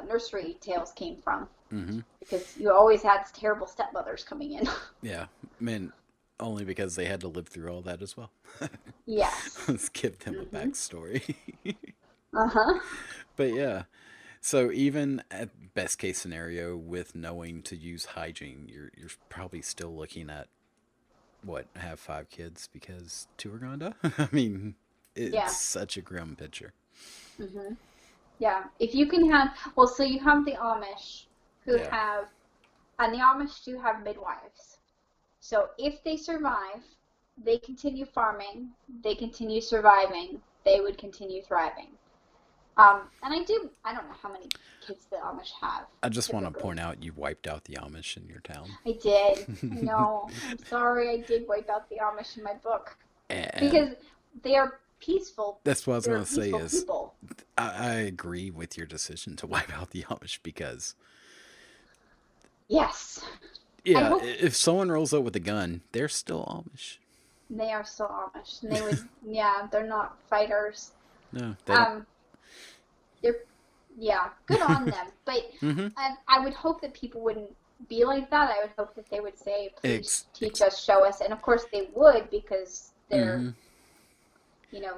nursery tales came from hmm, because you always had terrible stepmothers coming in. yeah. I mean, only because they had to live through all that as well. Yes. Let's give them a Mhm. backstory. Uh-huh. But yeah, so even at best case scenario, with knowing to use hygiene, you're probably still looking at what, have 5 kids because 2 are gonna die. I mean, it's Yeah. such a grim picture. Mhm. Yeah. If you can have, well, so you have the Amish who Yeah. have, and the Amish do have midwives. So if they survive, they continue farming, they continue surviving, they would continue thriving. And I don't know how many kids the Amish have I just want to typically. point out you wiped out the Amish in your town. I did. I know. I'm sorry I did wipe out the Amish in my book And because they are peaceful. that's what I was They're gonna say peaceful is people. I agree with your decision to wipe out the Amish because Yes. I yeah, hope if someone rolls up with a gun, they're still Amish. they are still Amish. And they would, yeah, they're not fighters. No, they don't. Um, they're, yeah, good on them. But Mm-hmm. I would hope that people wouldn't be like that. I would hope that they would say, please Ex, teach ex, us, show us. And of course they would because they're, mm-hmm.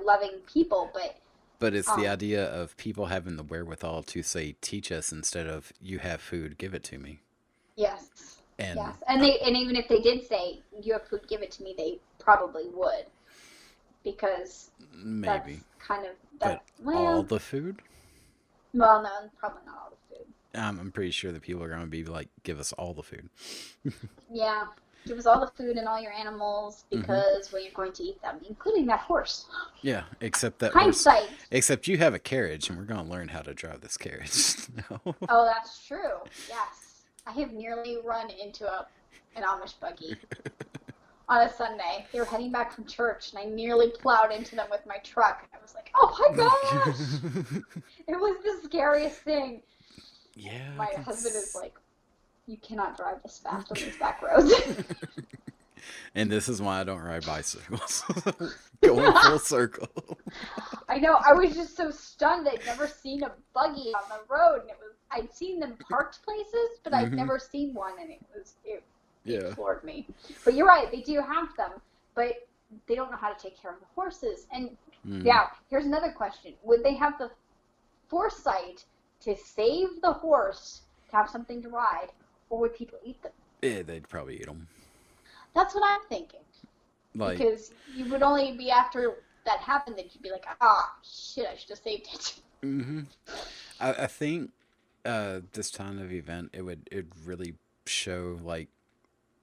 loving people. But, But it's the um, idea of people having the wherewithal to say, teach us instead of you have food, give it to me. yes, And yes. And even if they did say, you have food, give it to me, they probably would because maybe. that's kind of, But all the food? well, no, probably not all the food. I'm pretty sure that people are going to be like, give us all the food. Yeah, give us all the food and all your animals Hmm. because well, you're going to eat them, including that horse. Yeah, except that horse. Hindsight. Except you have a carriage, and we're going to learn how to drive this carriage. No. Oh, that's true. Yes, I have nearly run into an Amish buggy on a Sunday. They were heading back from church, and I nearly plowed into them with my truck. I was like, "Oh my gosh!" It was the scariest thing. Yeah, I My can. husband is like, "You cannot drive this fast on these back roads." And this is why I don't ride bicycles. Going full circle. I know. I was just so stunned. I'd never seen a buggy on the road, and I'd seen them parked places, but I'd Hmm. never seen one, and it Yeah. floored me. But you're right. They do have them, but they don't know how to take care of the horses. And Hmm. yeah, here's another question: would they have the foresight to save the horse to have something to ride, or would people eat them? Yeah, they'd probably eat them. That's what I'm thinking. Like, Because you would only be after that happened that you'd be like, ah, shit, I should have saved it. hmm, I think this kind of event it really show like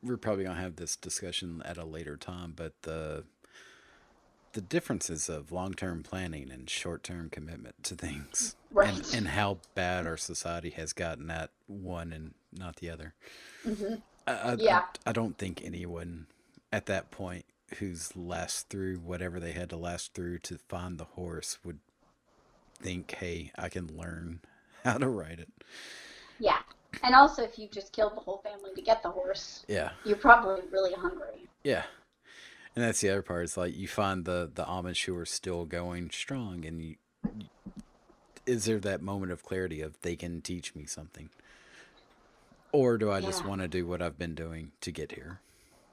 we're probably gonna have this discussion at a later time, but the differences of long term planning and short term commitment to things, Right. and how bad our society has gotten at one and not the other. Hmm. I, I, I Yeah. I don't think anyone at that point who's last through whatever they had to last through to find the horse would think, hey, I can learn how to ride it. Yeah. And also, if you just killed the whole family to get the horse, Yeah, you're probably really hungry. yeah. And that's the other part. It's like you find the Amish who are still going strong, and is there that moment of clarity of they can teach me something, or do I just Yeah. want to do what I've been doing to get here?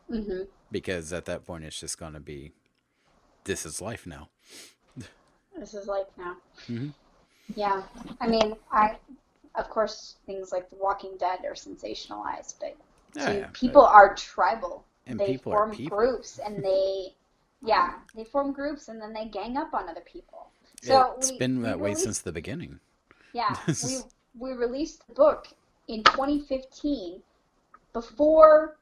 Hmm. Because at that point, it's just gonna be this is life now. This is life now. Hmm. Yeah. I mean, of course, things like The Walking Dead are sensationalized, but Oh yeah, people are tribal. and They people are form people. groups and they form groups and then they gang up on other people. So It's we, been we that way since released, the beginning. yeah, we released the book in 2015 before,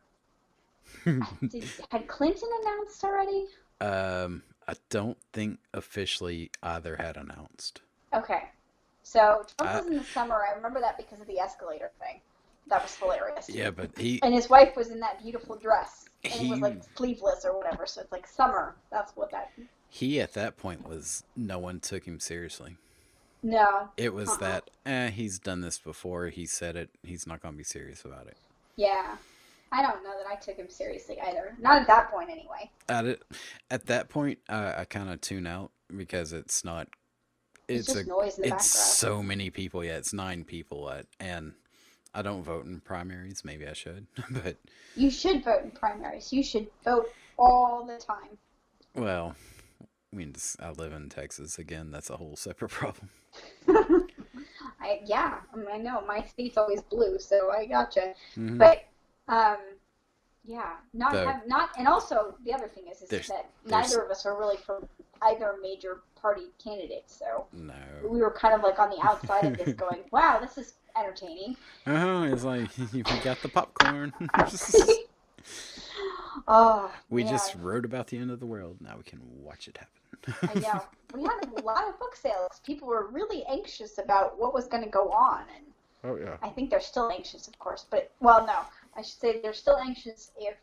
had Clinton announced already? I don't think officially either had announced. Okay. So Trump I was in the summer. I remember that because of the escalator thing. That was hilarious. Yeah, but he And his wife was in that beautiful dress, and it was he like sleeveless or whatever. So it's like summer. That's what that. he at that point was no one took him seriously. No. It was Uh-uh. that he's done this before. He said it. He's not going to be serious about it. Yeah. I don't know that I took him seriously either. Not at that point, anyway. At it at that point, I kind of tune out because it's not. It's It's a just noise in the it's background. so many people. Yeah, it's 9 people and I don't vote in primaries. Maybe I should, but You should vote in primaries. You should vote all the time. well, I live in Texas again. That's a whole separate problem. I know my state's always blue, so I gotcha. Hmm. But um, yeah, Though and also the other thing is there's that there's neither of us are really from either major party candidate, so no. we were kind of like on the outside of this, going, "Wow, this is entertaining." It's like we got the popcorn. Oh We just man, wrote about the end of the world. Now we can watch it I happen. know. We had a lot of book sales. People were really anxious about what was going to go on, and Oh yeah. I think they're still anxious, of course. But well, no, I should say they're still anxious if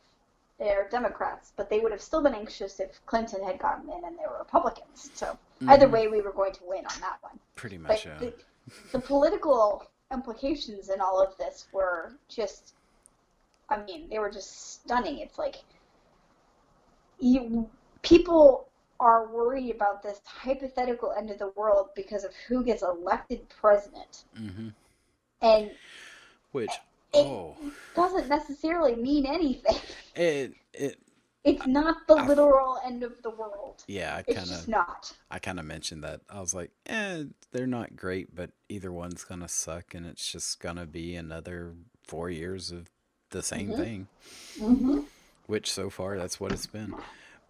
they're Democrats, but they would have still been anxious if Clinton had gotten in and they were Republicans. So either Hmm. way, we were going to win on that one. Pretty much. But the political implications in all of this were just, I mean, they were just stunning. It's like people are worried about this hypothetical end of the world because of who gets elected president. Hmm. And Which it oh doesn't necessarily mean anything. it It's not the I literal end of the world. yeah It's just not. I kind of mentioned that. I was like, they're not great, but either one's gonna suck, and it's just gonna be another 4 years of the same Hmm. thing. Hmm. Which so far that's what it's been.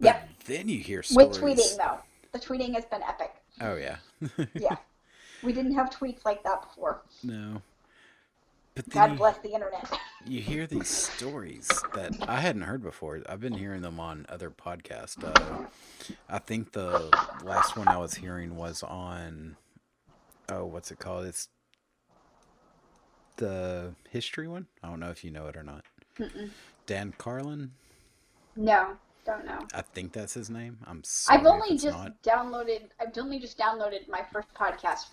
But Yep. then you hear With tweeting, stories. though. The tweeting has been epic. Oh yeah. Yeah. We didn't have tweets like that before. No. But then God bless the internet. you hear these stories that I hadn't heard before. I've been hearing them on other podcasts. I think the last one I was hearing was on what's it called? It's the history one. I don't know if you know it or not. Mm-mm. Dan Carlin. No, don't know. I think that's his name. I'm I've sorry if only it's just not. downloaded my first podcast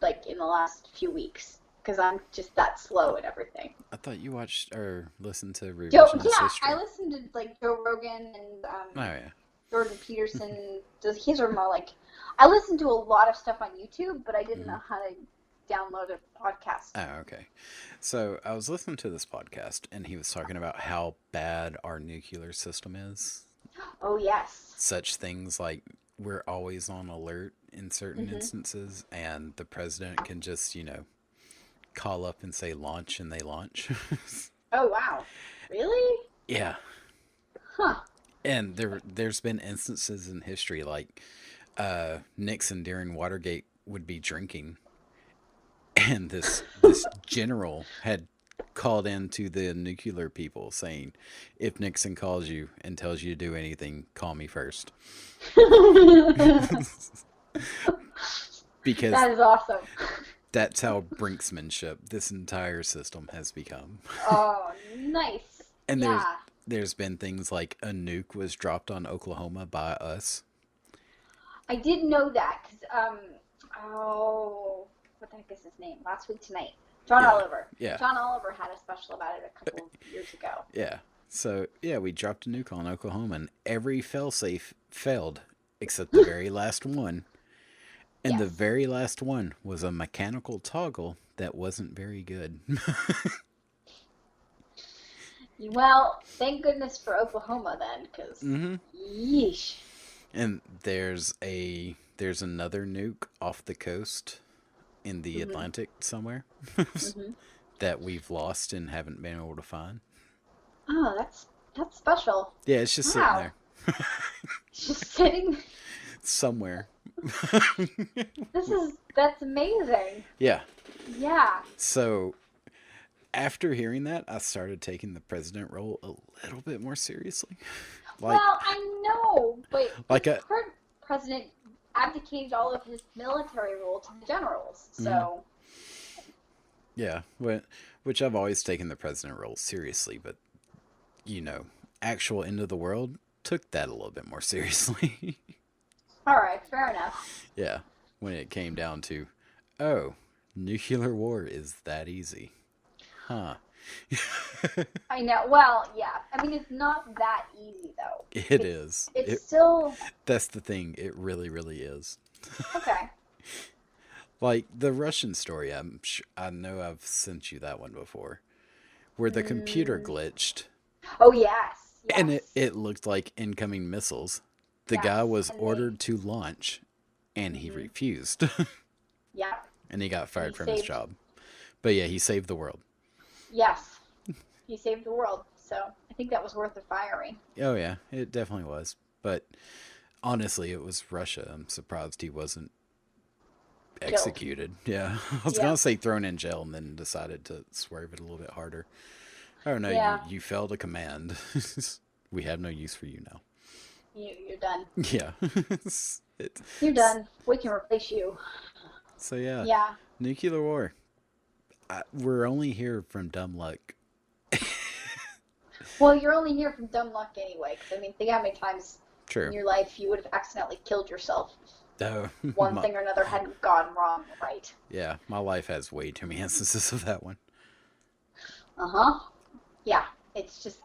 like in the last few weeks because I'm just that slow at everything. I thought you watched or listened to Yeah, Revisionist I History. listened to like Joe Rogan and Oh yeah. Jordan Peterson. His are more like I listened to a lot of stuff on YouTube, but I didn't Hmm. know how to download a podcast. Oh, okay. So I was listening to this podcast, and he was talking about how bad our nuclear system is. Oh yes. Such things like we're always on alert in certain Hmm. instances, and the president can just, call up and say launch, and they launch. Oh wow. Really? Yeah. Huh. And there's been instances in history like Nixon during Watergate would be drinking, and this general had called in to the nuclear people saying, if Nixon calls you and tells you to do anything, call me first. Because That is awesome. that's how brinksmanship this entire system has become. Oh, nice. And Yeah. there's been things like a nuke was dropped on Oklahoma by us. I did know that because oh, what the heck is his name? Last week tonight, John Yeah. Oliver. Yeah. John Oliver had a special about it a couple of years ago. Yeah. So, yeah, we dropped a nuke on Oklahoma, and every failsafe failed except the very last one. And the Yes. very last one was a mechanical toggle that wasn't very good. Well, thank goodness for Oklahoma then, because Hmm. yeesh. And there's another nuke off the coast in the Hmm. Atlantic somewhere Hmm. that we've lost and haven't been able to find. Oh, that's special. Yeah, it's just sitting Wow. there Just sitting. somewhere. That's amazing. Yeah. Yeah. So after hearing that, I started taking the president role a little bit more seriously. Like, Well, I know, but like the a, current president abdicated all of his military role to the generals. So, yeah, which I've always taken the president role seriously, but you know, actual end of the world took that a little bit more seriously. all right, fair enough. Yeah, when it came down to, oh, nuclear war is that easy, huh? I know. Well, yeah. I mean, it's not that easy though. It is. It's still That's the thing. It really, really is. okay. Like the Russian story, I know I've sent you that one before, where the computer Mm. glitched Oh yes, and yes, it looked like incoming missiles. The guy yes. was And ordered to launch and he hmm refused yeah, and he got and he fired from his saved. job. But yeah, he saved the world. Yes, he saved the world. So I think that was worth the firing. Oh yeah, it definitely was. But honestly, it was Russia. I'm surprised he wasn't Killed. executed. Yeah, I was Yeah, gonna say thrown in jail, and then decided to swerve it a little bit harder. Oh no, yeah. you failed a command. We have no use for you now. You're done. Yeah. it, You're done. We can replace you. so yeah, Yeah. nuclear war. We're only here from dumb luck. Well, you're only here from dumb luck anyway. Because I mean, think how many times in True. your life you would have accidentally killed yourself Oh, if one my, thing or another hadn't gone wrong, right? yeah, my life has way too many instances of that one. Uh-huh. Yeah. It's just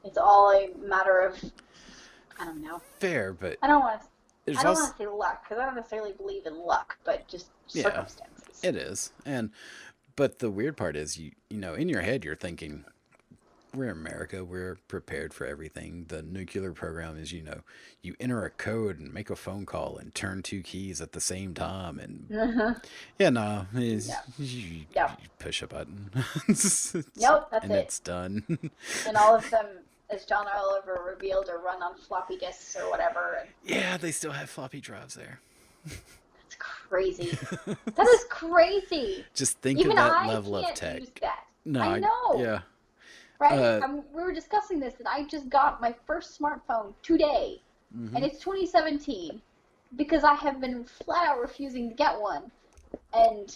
it's all a matter of, I don't know. Fair, but I don't want to, I there's don't also want to say luck because I don't necessarily believe in luck, but just yeah, circumstances. it is. And but the weird part is you know in your head you're thinking we're America, we're prepared for everything. The nuclear program is you enter a code and make a phone call and turn two keys at the same time and Uh-huh. yeah, no, Yeah. you Yeah. push a button Nope, that's and it. it's done. And all of them, as John Oliver revealed, are run on floppy disks or whatever. And Yeah, they still have floppy drives there. that's crazy. That is crazy. Just think of Even that I level of can't tech. use that. No, I know, yeah. right? Uh, We were discussing this, and I just got my first smartphone today, and mhm. it's 2017 because I have been flat out refusing to get one, and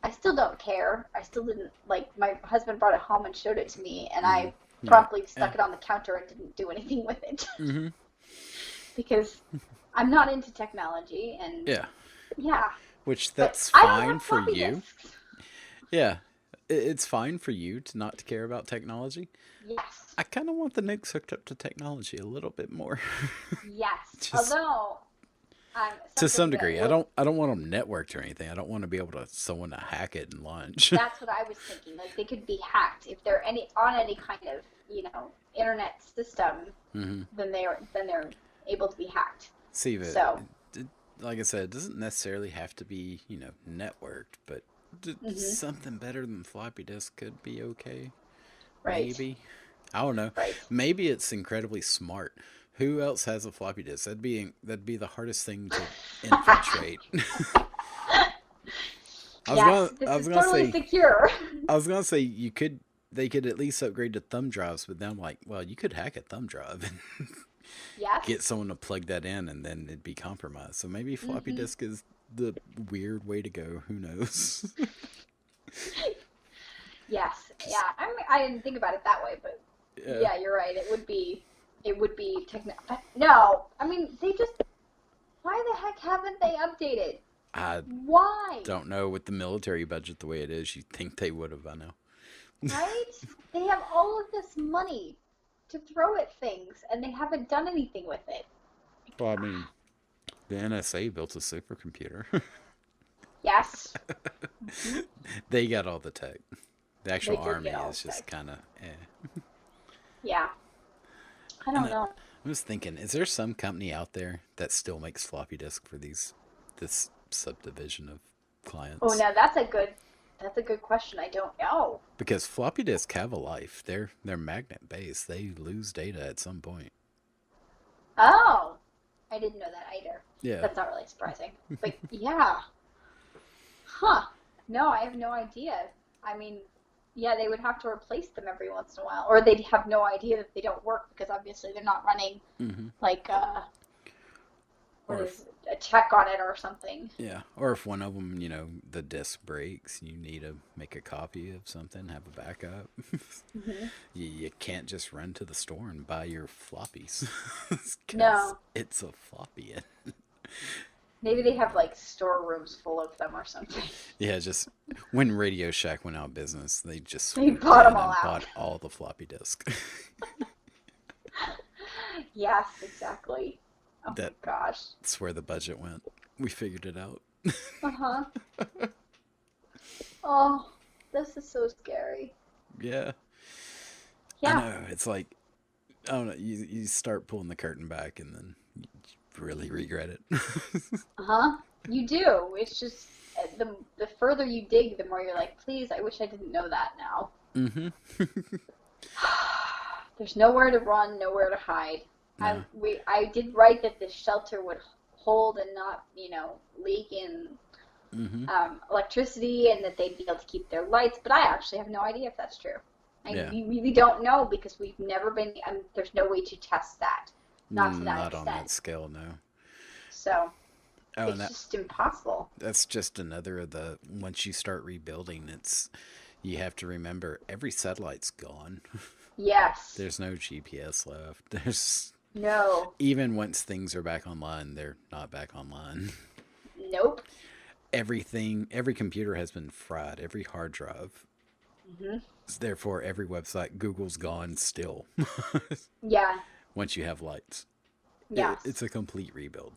I still don't care. I still didn't like. My husband brought it home and showed it to me, and Mhm. I Yeah. promptly Yeah. stuck it on the counter and didn't do anything with it Mhm. because I'm not into technology, and Yeah. yeah. Which But that's I don't fine have for floppy you. disks. Yeah. It's fine for you to not care about technology. Yes, I kind of want the nukes hooked up to technology a little bit more. yes. Just Although to some something that degree. I would don't want them networked or anything. I don't want to be able to someone to hack it and launch. that's what I was thinking. Like they could be hacked if they're on any kind of internet system. Hmm. Then they're able to be hacked. See, but So, like I said, it doesn't necessarily have to be networked, but hmm something better than floppy disk could be okay. right, Maybe. I don't know. right. Maybe it's incredibly smart. Who else has a floppy disk? That'd be the hardest thing to infiltrate. Yes, I this was is gonna totally say secure. I was gonna say they could at least upgrade to thumb drives, but then I'm like, well, you could hack a thumb drive and get Yes. someone to plug that in, and then it'd be compromised. So maybe floppy Hmm. disk is the weird way to go. Who knows? Yes. Yeah. I mean, I didn't think about it that way, but Yeah. yeah, you're right. It would be. It would be techno. But no, I mean, they just. Why the heck haven't they updated? I Why? don't know, with the military budget the way it is, you'd think they would have, I know. Right? They have all of this money to throw at things, and they haven't done anything with it. Well, I mean, the NSA built a supercomputer. Yes. Hmm. They got all the tech. The They actual did army get all is the just tech. kind of eh. Yeah. I And don't know. I was thinking, is there some company out there that still makes floppy disk for this subdivision of Oh, clients? now that's a good question. I don't know. Because floppy disks have a life. They're magnet based. They lose data at some point. Oh, I didn't know that either. Yeah. That's not really surprising. But yeah. Huh. No, I have no idea. I mean, yeah, they would have to replace them every once in a while, or they'd have no idea that they don't work because obviously they're not running Hmm. like what Or is if it, a check on it or something. yeah, or if one of them, the disk breaks, you need to make a copy of something, have a backup. Hmm. You can't just run to the store and buy your floppies because No, it's a floppy. maybe they have like storerooms full of them or something. Yeah, just when Radio Shack went out of business, they just They swooped bought them in all and out. bought all the floppy disk. Yes, exactly. Oh my That's gosh. where the budget went. We figured it out. Uh-huh. Oh, this is so scary. Yeah, I Yeah. know. It's like, I don't know. You start pulling the curtain back, and then you really regret it. Uh-huh. You do. It's just the further you dig, the more you're like, please, I wish I didn't know that now. Hmm. There's nowhere to run, nowhere to hide. No. I did write that the shelter would hold and not, leak in Hmm. electricity, and that they'd be able to keep their lights. But I actually have no idea if that's true. Yeah. We really don't know because we've never been. There's no way to test that, not to that Not on that extent. scale, no. So Oh, and it's just impossible. that's just another of the, once you start rebuilding, you have to remember every satellite's gone. Yes. There's no GPS left. There's No. even once things are back online, they're not back online. Nope. Every computer has been fried, every hard drive. Hmm. Therefore, every website, Google's gone still. Yeah. Once you have lights, Yes. it's a complete rebuild.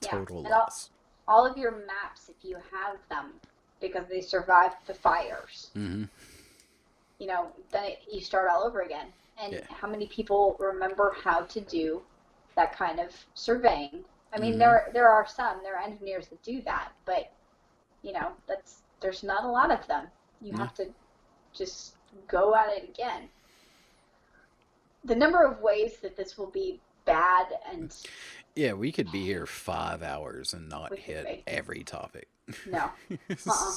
Yeah. Total And loss. all of your maps, if you have them, because they survived the fires, Hmm. then you start all over again. And Yeah. how many people remember how to do that kind of surveying? I mean, Hmm. there are engineers that do that, but there's not a lot of them. You No. have to just go at it again. The number of ways that this will be bad, and Yeah, we could be here 5 hours and not we could hit be. every topic. No. Uh-uh.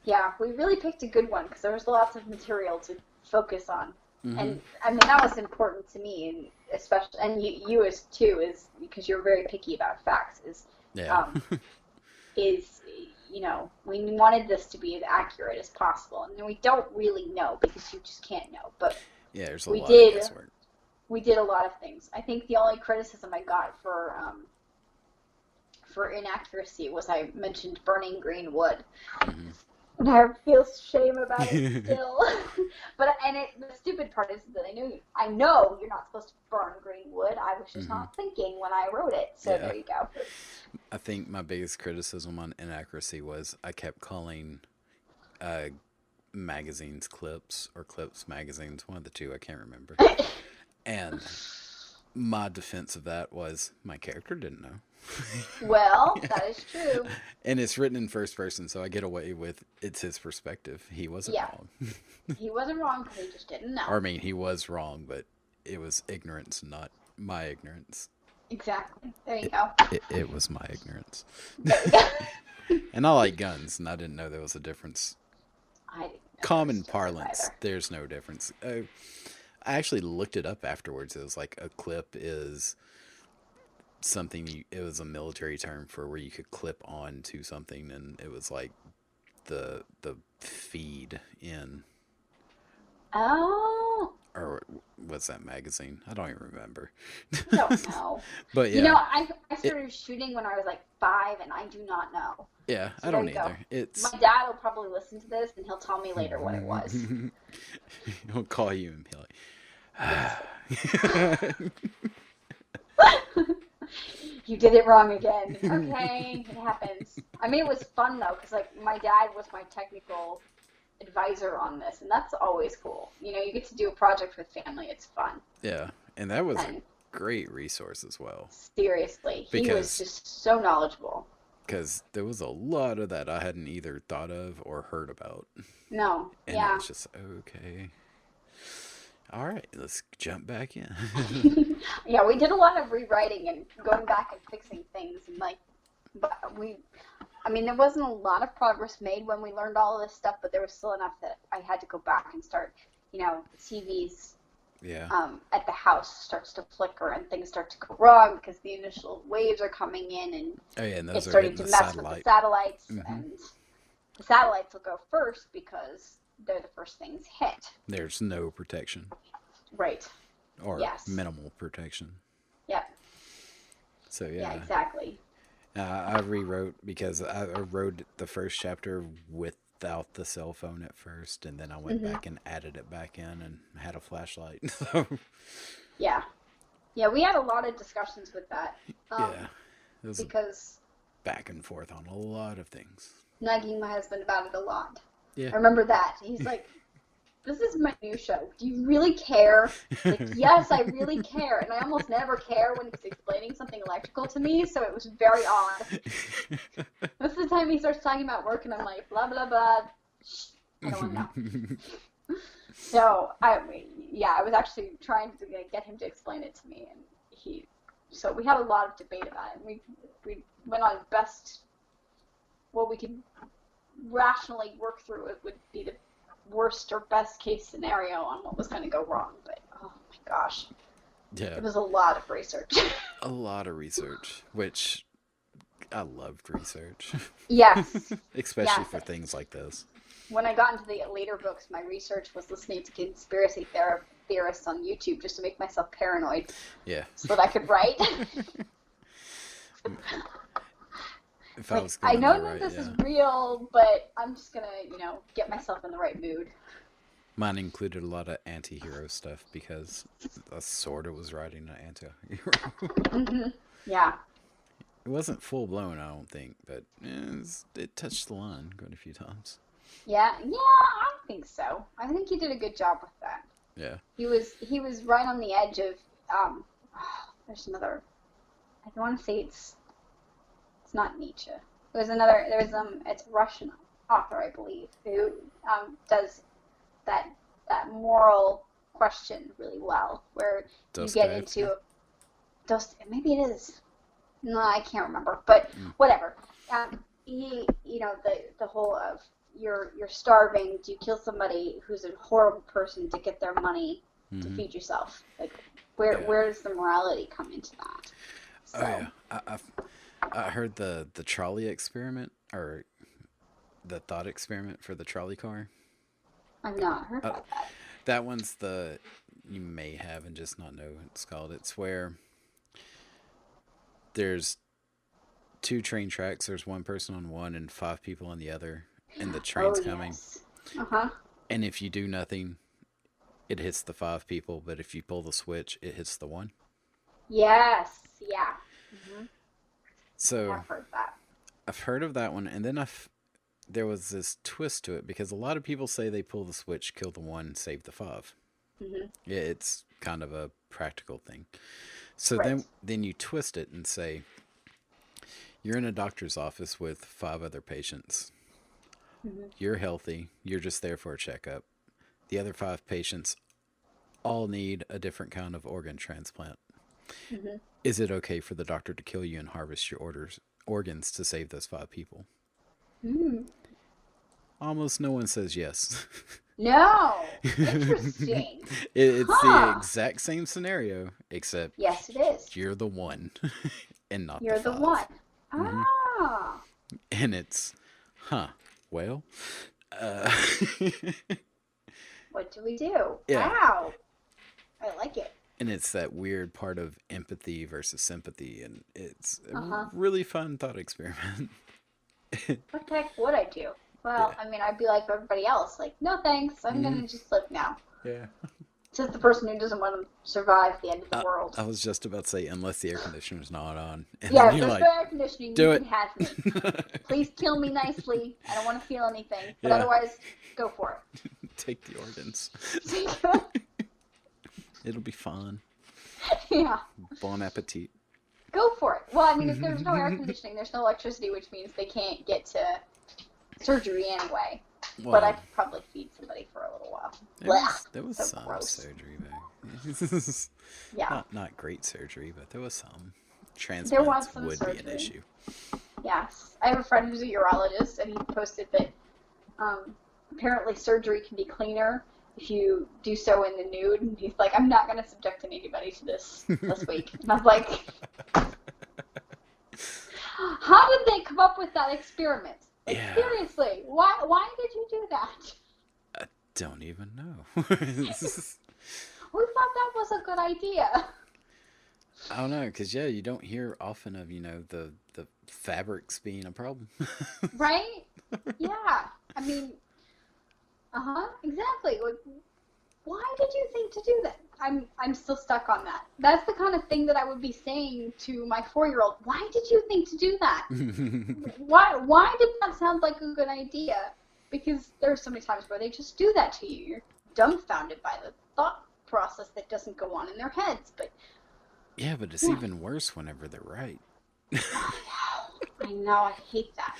Yeah, we really picked a good one because there was lots of material to focus on. Hmm. And I mean that was important to me, and especially, and you as too, is because you're very picky about facts. Yeah. Um, is we wanted this to be as accurate as possible, and we don't really know because you just can't know. But Yeah, there's a we lot of did guesswork. we did a lot of things. I think the only criticism I got for inaccuracy was I mentioned burning green wood. Hmm. And I feel shame about it still. The stupid part is that I know you're not supposed to burn green wood. I was just Hmm. not thinking when I wrote it. So Yeah. there you go. I think my biggest criticism on inaccuracy was I kept calling uh, magazines clips or clips magazines, one of the two, I can't remember. And my defense of that was my character didn't know. Well, that is true. And it's written in first person, so I get away with it's his perspective. He wasn't Yeah, wrong. he wasn't wrong because he just didn't Or know. I mean, he was wrong, but it was ignorance, not my ignorance. Exactly. There you It, go. it was my ignorance. There you go. And I like guns, and I didn't know there was a difference. I didn't know there was Common a difference parlance, either. there's no difference. I actually looked it up afterwards. It was like a clip is something, it was a military term for where you could clip on to something, and it was like the feed in, Oh, or what's that magazine? I don't even remember. I don't know. But You know, yeah, I it, started shooting when I was like 5, and I do not know. yeah, So I there don't you go. either. My It's dad will probably listen to this, and he'll tell me later what it was. he'll call you and be Yes. like, You did it wrong again. Okay, it happens. I mean, it was fun though, because like my dad was my technical advisor on this, and that's always cool. You know, you get to do a project with family. It's fun. yeah, and that was a And great resource as well seriously, he was because just so knowledgeable. there was a lot of that I hadn't either thought of or heard about, No, and it yeah. was just okay. All right, let's jump back in. Yeah, we did a lot of rewriting and going back and fixing things, and like, but I mean, there wasn't a lot of progress made when we learned all of this stuff, but there was still enough that I had to go back and start, you know, TVs Yeah. at the house starts to flicker and things start to go wrong because the initial waves are coming in and Oh yeah, and it's those are starting hitting to the mess with the satellite. satellites, Hmm. and the satellites will go first because they're the first things hit. There's no protection Right. or Yes. minimal protection. Yep. So Yeah, yeah, exactly. I rewrote because I wrote the first chapter without the cell phone at first, and then I went Hmm. back and added it back in and had a flashlight. So Yeah. Yeah, we had a lot of discussions with that yeah, it was because back and forth on a lot of things. nagging my husband about it a lot. Yeah. I remember that. He's like, this is my new show. Do you really care? Like, yes, I really care. And I almost never care when he's explaining something electrical to me, so it was very odd. Most of the time he starts talking about work, and I'm like, blah, blah, blah. Shh, I don't want to know. So, yeah, I was actually trying to get him to explain it to me, and so we had a lot of debate about it. We went on what we could rationally work through it would be the worst or best case scenario on what was going to go wrong. But oh my gosh, Yeah, it was a lot of research. a lot of research, which I loved research, Yes, especially yes. for things like this. When I got into the later books, my research was listening to conspiracy theorists on YouTube just to make myself paranoid Yeah. so that I could write. If I Like, was I going know there none of right, this is yeah. real, but I'm just gonna, get myself in the right mood. Mine included a lot of anti-hero stuff because I sort of was writing an anti-hero. Hmm. Yeah. It wasn't full blown, I don't think, but it touched the line quite a few times. Yeah, yeah, I think so. I think he did a good job with that. Yeah. He was right on the edge of there's another. I want to say it's not Nietzsche. It's a Russian author, I believe, who does that moral question really well, where you get Dostoevsky. into maybe it is. No, I can't remember, but Mm. whatever. The whole of you're starving. Do you kill somebody who's a horrible person to get their money to Hmm. feed yourself? Like, Yeah. where does the morality come into that? Oh So, yeah. I heard the trolley experiment or the thought experiment for the trolley car. I've not heard Uh, about that. that one's the you may have and just not know what it's called. It's where there's two train tracks. There's one person on one and five people on the other, and the Oh train's coming. yes. Uh-huh. And if you do nothing, it hits the five people. But if you pull the switch, it hits the one. Yes. Yeah. Hmm. I So have heard that. I've heard of that one, and then there was this twist to it because a lot of people say they pull the switch, kill the one, save the five. Hmm. Yeah, it's kind of a practical thing. So Right. then you twist it and say you're in a doctor's office with five other patients. Hmm. You're healthy. You're just there for a checkup. The other five patients all need a different kind of organ transplant. Hmm. Is it okay for the doctor to kill you and harvest your organs to save those five people? Mm. Almost no one says yes. No. Interesting. It's the Huh. exact same scenario, except Yes, it is. you're the one and not the You're the five. one. Ah. And it's, well, uh, What do we do? yeah. Wow. I like it. And it's that weird part of empathy versus sympathy, and it's a Uh-huh. really fun thought experiment. What the heck would I do? Yeah. Well, I mean, I'd be like everybody else, like, no thanks, I'm Hmm. gonna just live now. Yeah. Just the person who doesn't want to survive the end of the world. I was just about to say, unless the air conditioner's not on, and Yeah, then if you're there's like, no air conditioning, do you it. can have me. Please kill me nicely. I don't want to feel anything, but Yeah. otherwise, go for Take the organs. it. It'll be fun. Yeah, Bon appetit. go for it. Well, I mean, if there's no air conditioning, there's no electricity, which means they can't get to surgery anyway. Well, But I could probably feed somebody for a little while. there was So some gross. surgery there. Yeah, Not great surgery, but there was some. there was Transplants some would be an surgery. issue. Yes. I have a friend who's a urologist, and he posted that apparently surgery can be cleaner if you do so in the nude. And he's like, I'm not going to subject anybody to this week. And I was like, how did they come up with that experiment? Like, Yeah. seriously, why did you do that? Don't even know. We thought that was a good idea. I don't know, because, yeah, you don't hear often of, the fabrics being a problem. Right? Yeah. I mean, exactly. Like, why did you think to do that? I'm still stuck on that. That's the kind of thing that I would be saying to my 4-year-old. Why did you think to do that? Why did that sound like a good idea? Because there are so many times where they just do that to you. You're dumbfounded by the thought process that doesn't go on in their heads. But Yeah, but it's even worse whenever they're right. I know, I hate that.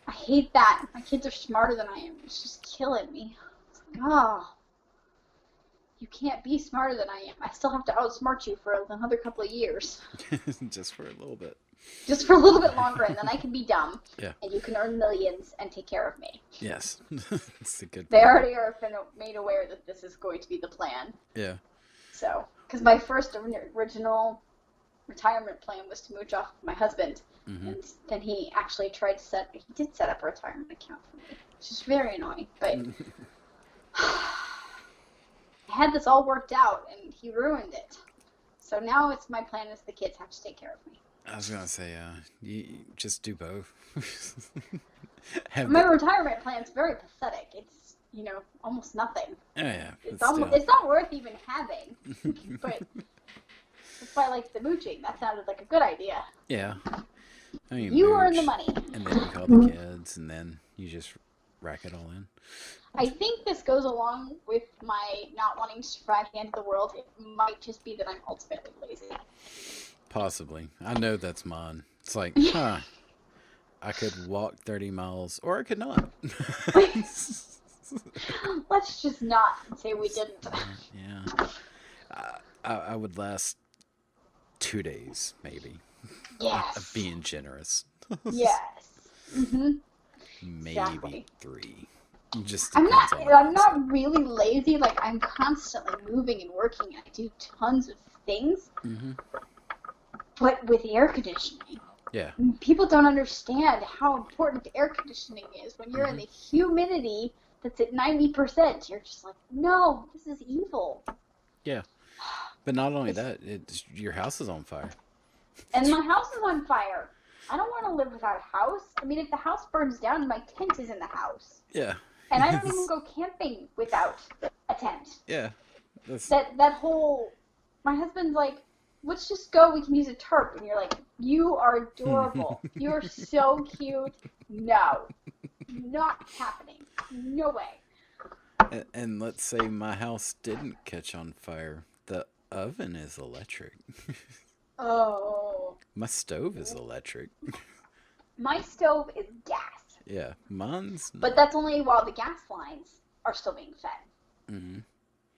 I hate that. My kids are smarter than I am. It's just killing me. It's like, oh, you can't be smarter than I am. I still have to outsmart you for another couple of years. Just for a little bit. Just for a little bit longer, and then I can be dumb. Yeah. And you can earn millions and take care of me. Yes. It's a good They point. already are been made aware that this is going to be the plan. Yeah. So, because my first original retirement plan was to mooch off my husband. Hmm. And then he actually he did set up a retirement account for me, which is very annoying, but I had this all worked out and he ruined it. So now my plan is the kids have to take care of me. I was gonna say, you just do both. Have My the- retirement plan's very pathetic. It's, almost nothing. oh yeah, It's but still. it's not worth even having. But that's why I like the mooching. That sounded like a good idea. Yeah. I mean, You earn the mooch, money. and then you call the kids, and then you just rack it all in. I think this goes along with my not wanting to survive the end of the world. It might just be that I'm ultimately lazy. Possibly. I know that's mine. It's like, I could walk 30 miles, or I could not. Let's just not say we didn't. Yeah. I would last 2 days, maybe. Yes. Of being generous. Yes. Hmm. Maybe Exactly. 3. Just I'm depends not. on the I'm person. not really lazy. Like, I'm constantly moving and working. And I do tons of things. Hmm. But with air conditioning, Yeah. people don't understand how important air conditioning is. When you're in the humidity that's at 90%, you're just like, no, this is evil. Yeah. But not only that, your house is on fire. And my house is on fire. I don't want to live without a house. I mean, if the house burns down, my tent is in the house. Yeah. And I don't even go camping without a tent. Yeah. That's That whole... My husband's like, let's just go, we can use a tarp. And you're like, you are adorable. You're so cute. No. Not happening. No way. and let's say my house didn't catch on fire. The oven is electric. Oh. My stove is electric. My stove is gas. Yeah. Mine's not. But that's only while the gas lines are still being fed. Hmm.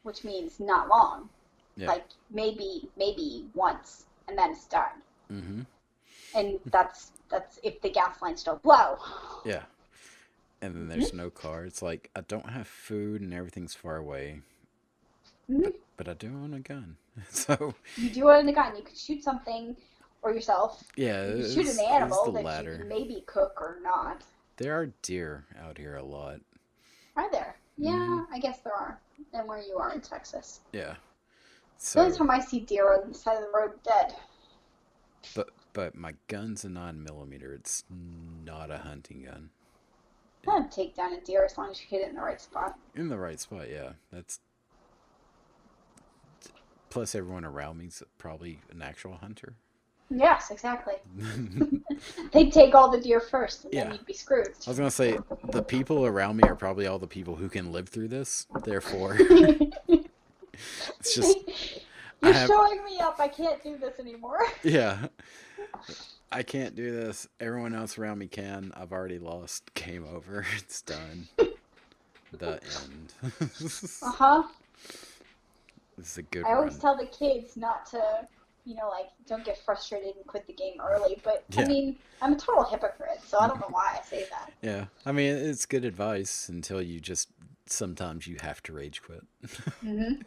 Which means not long. Yeah. Like maybe once, and then it's done. Hmm. And that's if the gas lines don't blow. Yeah. And then there's no car. It's like, I don't have food and everything's far away. Mhm. But I do own a gun. So, You do it in a gun. You could shoot something or yourself. yeah, You could it's, shoot an it's animal the that you latter. can maybe cook or not. There are deer out here a lot. Are there? Mm, Yeah, I guess there are. And where you are in Texas. yeah. The only So, time I see deer on the side of the road dead. but my gun's a 9 millimeter. It's not a hunting gun. I'd take down a deer as long as you hit it in the right spot. In the right spot, yeah. That's plus everyone around me's probably an actual hunter. Yes, exactly. They'd take all the deer first, and then Yeah. you'd be screwed. I was gonna say the people around me are probably all the people who can live through this. Therefore, it's just I You're have showing me up. I can't do this anymore. yeah. I can't do this. Everyone else around me can. I've already lost. Game over. It's done. The end. Uh-huh. This is a good I always run. tell the kids not to, like, don't get frustrated and quit the game early. But, I Yeah. mean, I'm a total hypocrite, so I don't know why I say that. Yeah. I mean, it's good advice until you just sometimes you have to rage quit. Hmm.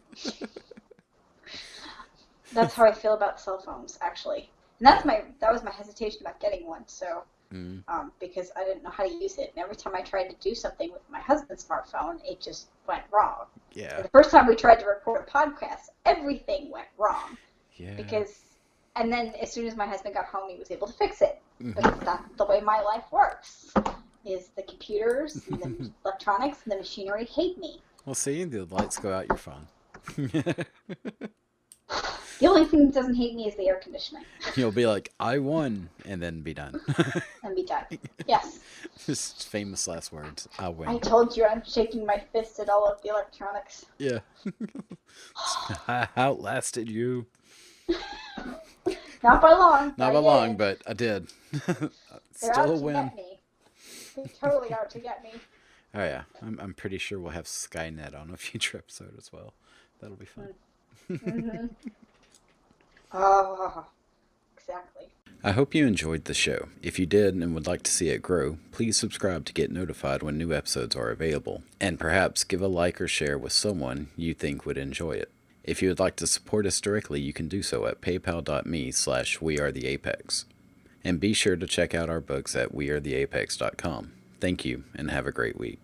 That's how I feel about cell phones, actually. And that was my hesitation about getting one. So, Mm, because I didn't know how to use it, and every time I tried to do something with my husband's smartphone, it just went wrong. yeah. And the first time we tried to record a podcast, everything went wrong Yeah. because, and then as soon as my husband got home, he was able to fix it Hmm. because that's the way my life works. Is the computers and the electronics and the machinery hate me. Well, see, the lights go out, you're fine. The only thing that doesn't hate me is the air conditioning. You'll be like, I won, and then be done. And be done. Yes. Just famous last words. I I win. told you I'm shaking my fist at all of the electronics. Yeah. I outlasted you. Not by long. Not by long, but I did. They're Still out a to win. get me. They're totally out to get me. Oh yeah, I'm pretty sure we'll have Skynet on a future episode as well. That'll be fun. Mm-hmm. Oh, exactly. I hope you enjoyed the show. If you did and would like to see it grow, please subscribe to get notified when new episodes are available, and perhaps give a like or share with someone you think would enjoy it. If you would like to support us directly, you can do so at paypal.me/wearetheapex. And be sure to check out our books at wearetheapex.com. Thank you, and have a great week.